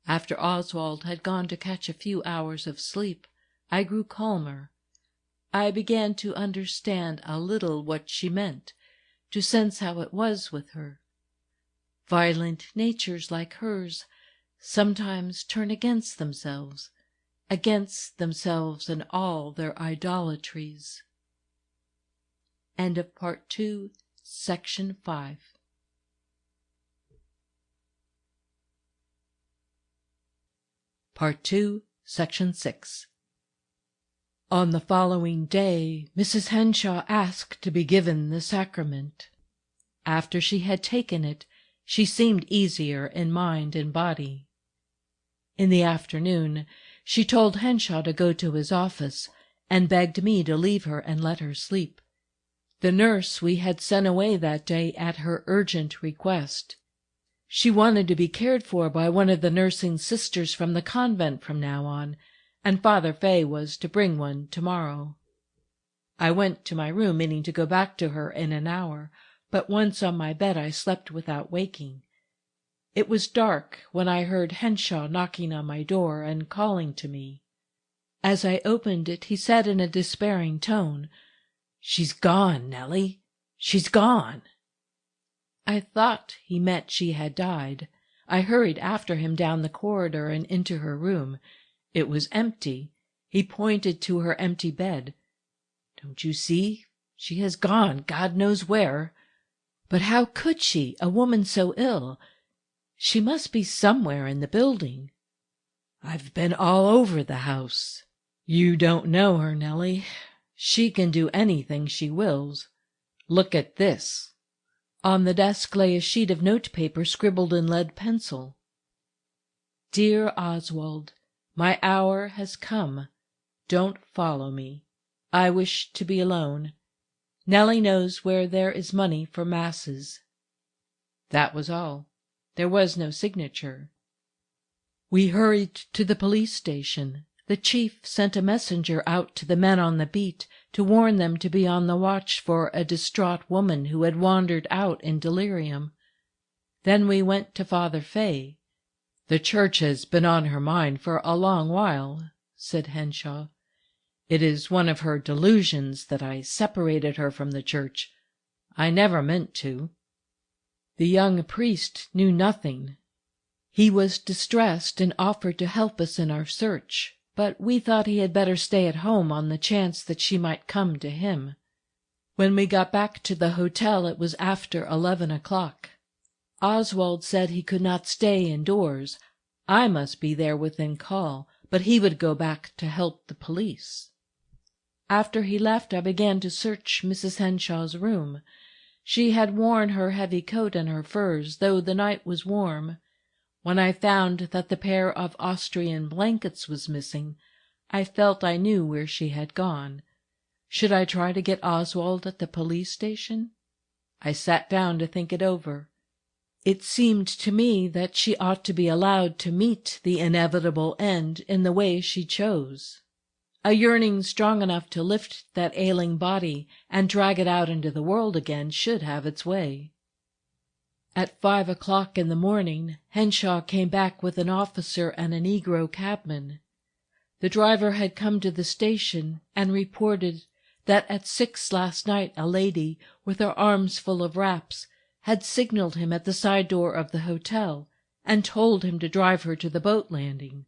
after Oswald had gone to catch a few hours of sleep, I grew calmer. I began to understand a little what she meant, to sense how it was with her. Violent natures like hers sometimes turn against themselves and all their idolatries. End of Part 2, Section 5. Part 2, Section 6. On the following day, Mrs. Henshawe asked to be given the sacrament. After she had taken it, she seemed easier in mind and body. In the afternoon, she told Henshawe to go to his office, and begged me to leave her and let her sleep. The nurse we had sent away that day at her urgent request. She wanted to be cared for by one of the nursing sisters from the convent from now on, and Father Fay was to bring one tomorrow. I went to my room, meaning to go back to her in an hour, but once on my bed I slept without waking. It was dark when I heard Henshawe knocking on my door and calling to me. As I opened it, he said in a despairing tone, "She's gone, Nellie. She's gone." I thought he meant she had died. I hurried after him down the corridor and into her room. It was empty. He pointed to her empty bed. "Don't you see? She has gone, God knows where. But how could she, a woman so ill? She must be somewhere in the building. I've been all over the house. You don't know her, Nellie. She can do anything she wills. Look at this." On the desk lay a sheet of notepaper scribbled in lead pencil. "Dear Oswald, my hour has come. Don't follow me. I wish to be alone. Nellie knows where there is money for masses." That was all. There was no signature. We hurried to the police station. The chief sent a messenger out to the men on the beat to warn them to be on the watch for a distraught woman who had wandered out in delirium. Then we went to Father Fay. "The church has been on her mind for a long while," said Henshawe. "It is one of her delusions that I separated her from the church. I never meant to." The young priest knew nothing. He was distressed and offered to help us in our search. but we thought he had better stay at home on the chance that she might come to him. When we got back to the hotel it was after 11 o'clock. Oswald said he could not stay indoors. I must be there within call, but he would go back to help the police. After he left I began to search Mrs. Henshawe's room. She had worn her heavy coat and her furs, though the night was warm. When I found that the pair of Austrian blankets was missing, I felt I knew where she had gone. Should I try to get Oswald at the police station? I sat down to think it over. It seemed to me that she ought to be allowed to meet the inevitable end in the way she chose. A yearning strong enough to lift that ailing body and drag it out into the world again should have its way. At 5 o'clock in the morning, Henshawe came back with an officer and a Negro cabman. The driver had come to the station and reported that at 6 last night a lady, with her arms full of wraps, had signaled him at the side door of the hotel and told him to drive her to the boat landing.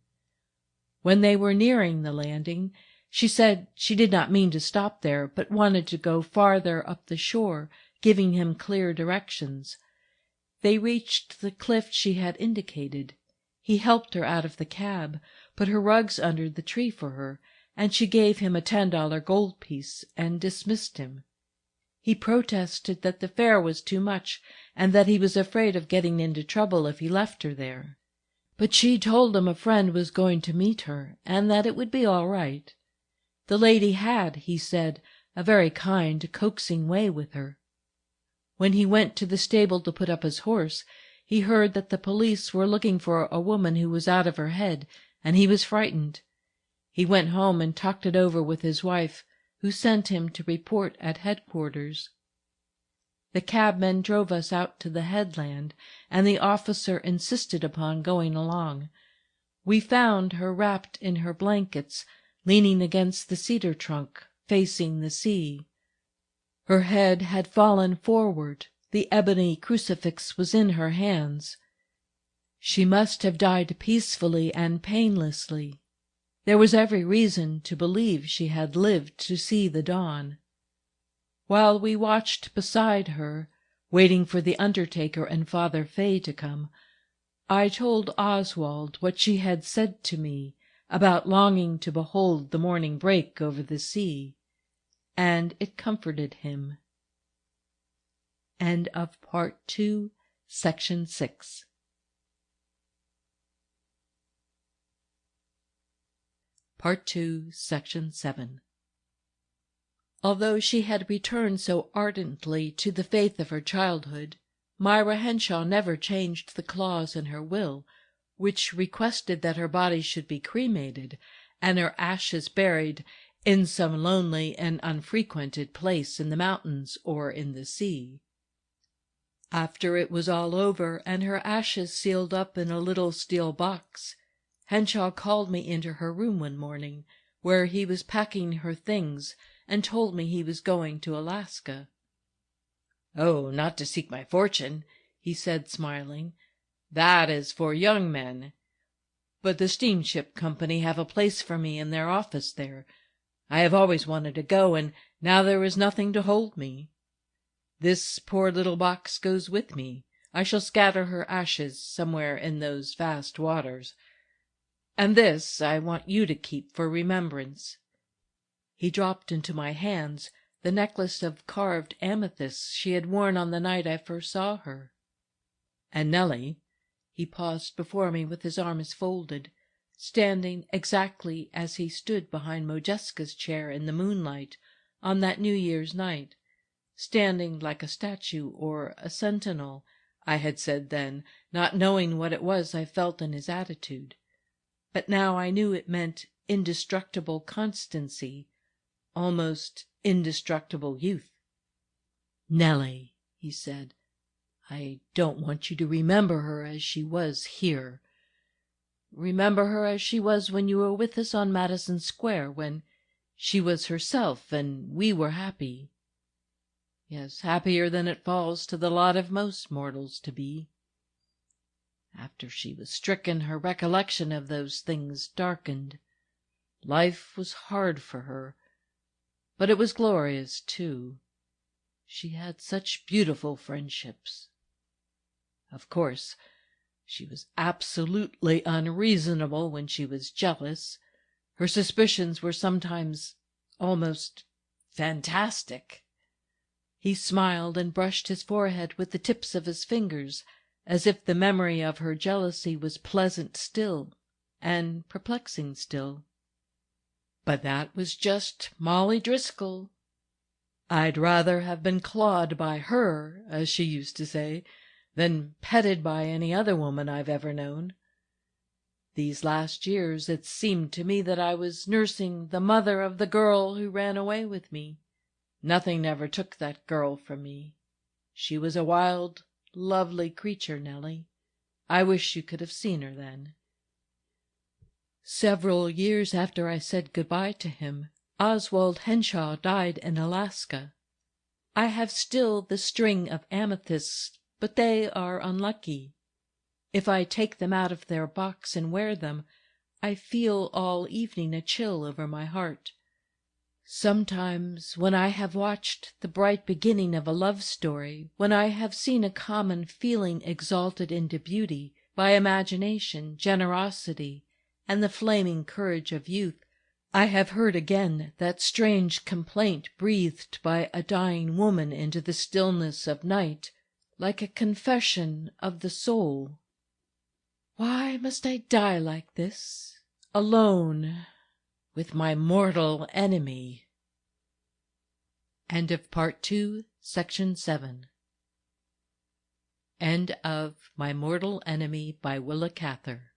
When they were nearing the landing, she said she did not mean to stop there, but wanted to go farther up the shore, giving him clear directions. They reached the cliff she had indicated. He helped her out of the cab, put her rugs under the tree for her, and she gave him a $10 gold piece and dismissed him. He protested that the fare was too much and that he was afraid of getting into trouble if he left her there. But she told him a friend was going to meet her and that it would be all right. The lady had, he said, a very kind, coaxing way with her. When he went to the stable to put up his horse, he heard that the police were looking for a woman who was out of her head, and he was frightened. He went home and talked it over with his wife, who sent him to report at headquarters. The cabman drove us out to the headland, and the officer insisted upon going along. We found her wrapped in her blankets, leaning against the cedar trunk, facing the sea. Her head had fallen forward, the ebony crucifix was in her hands. She must have died peacefully and painlessly. There was every reason to believe she had lived to see the dawn. While we watched beside her, waiting for the undertaker and Father Fay to come, I told Oswald what she had said to me about longing to behold the morning break over the sea, and it comforted him. End of Part 2, Section 6. Part 2, Section 7. Although she had returned so ardently to the faith of her childhood, Myra Henshawe never changed the clause in her will, which requested that her body should be cremated, and her ashes buried in some lonely and unfrequented place in the mountains or in the sea. After it was all over, and her ashes sealed up in a little steel box, Henshawe called me into her room one morning, where he was packing her things, and told me he was going to Alaska. "Oh, not to seek my fortune," he said, smiling. "That is for young men. But the steamship company have a place for me in their office there. I have always wanted to go, and now there is nothing to hold me. This poor little box goes with me. I shall scatter her ashes somewhere in those vast waters. And this I want you to keep for remembrance." He dropped into my hands the necklace of carved amethysts she had worn on the night I first saw her. "And Nellie," he paused before me with his arms folded, standing exactly as he stood behind Modjeska's chair in the moonlight on that New Year's night, standing like a statue or a sentinel, I had said then, not knowing what it was I felt in his attitude. But now I knew it meant indestructible constancy, almost indestructible youth. "Nellie," he said, "I don't want you to remember her as she was here. Remember her as she was when you were with us on Madison Square, when she was herself and we were happy. Yes, happier than it falls to the lot of most mortals to be. After she was stricken, her recollection of those things darkened. Life was hard for her, but it was glorious, too. She had such beautiful friendships. Of course, she was absolutely unreasonable when she was jealous. Her suspicions were sometimes almost fantastic. He smiled and brushed his forehead with the tips of his fingers, as if the memory of her jealousy was pleasant still, and perplexing still. But that was just Molly Driscoll. I'd rather have been clawed by her, as she used to say, than petted by any other woman I've ever known. These last years it seemed to me that I was nursing the mother of the girl who ran away with me. Nothing ever took that girl from me. She was a wild, lovely creature, Nellie. I wish you could have seen her then. Several years after I said good-bye to him, Oswald Henshawe died in Alaska. I have still the string of amethysts, but they are unlucky. If I take them out of their box and wear them, I feel all evening a chill over my heart. Sometimes, when I have watched the bright beginning of a love story, when I have seen a common feeling exalted into beauty by imagination, generosity, and the flaming courage of youth, I have heard again that strange complaint breathed by a dying woman into the stillness of night, like a confession of the soul. Why must I die like this, alone, with my mortal enemy? End of Part 2, Section 7. End of My Mortal Enemy by Willa Cather.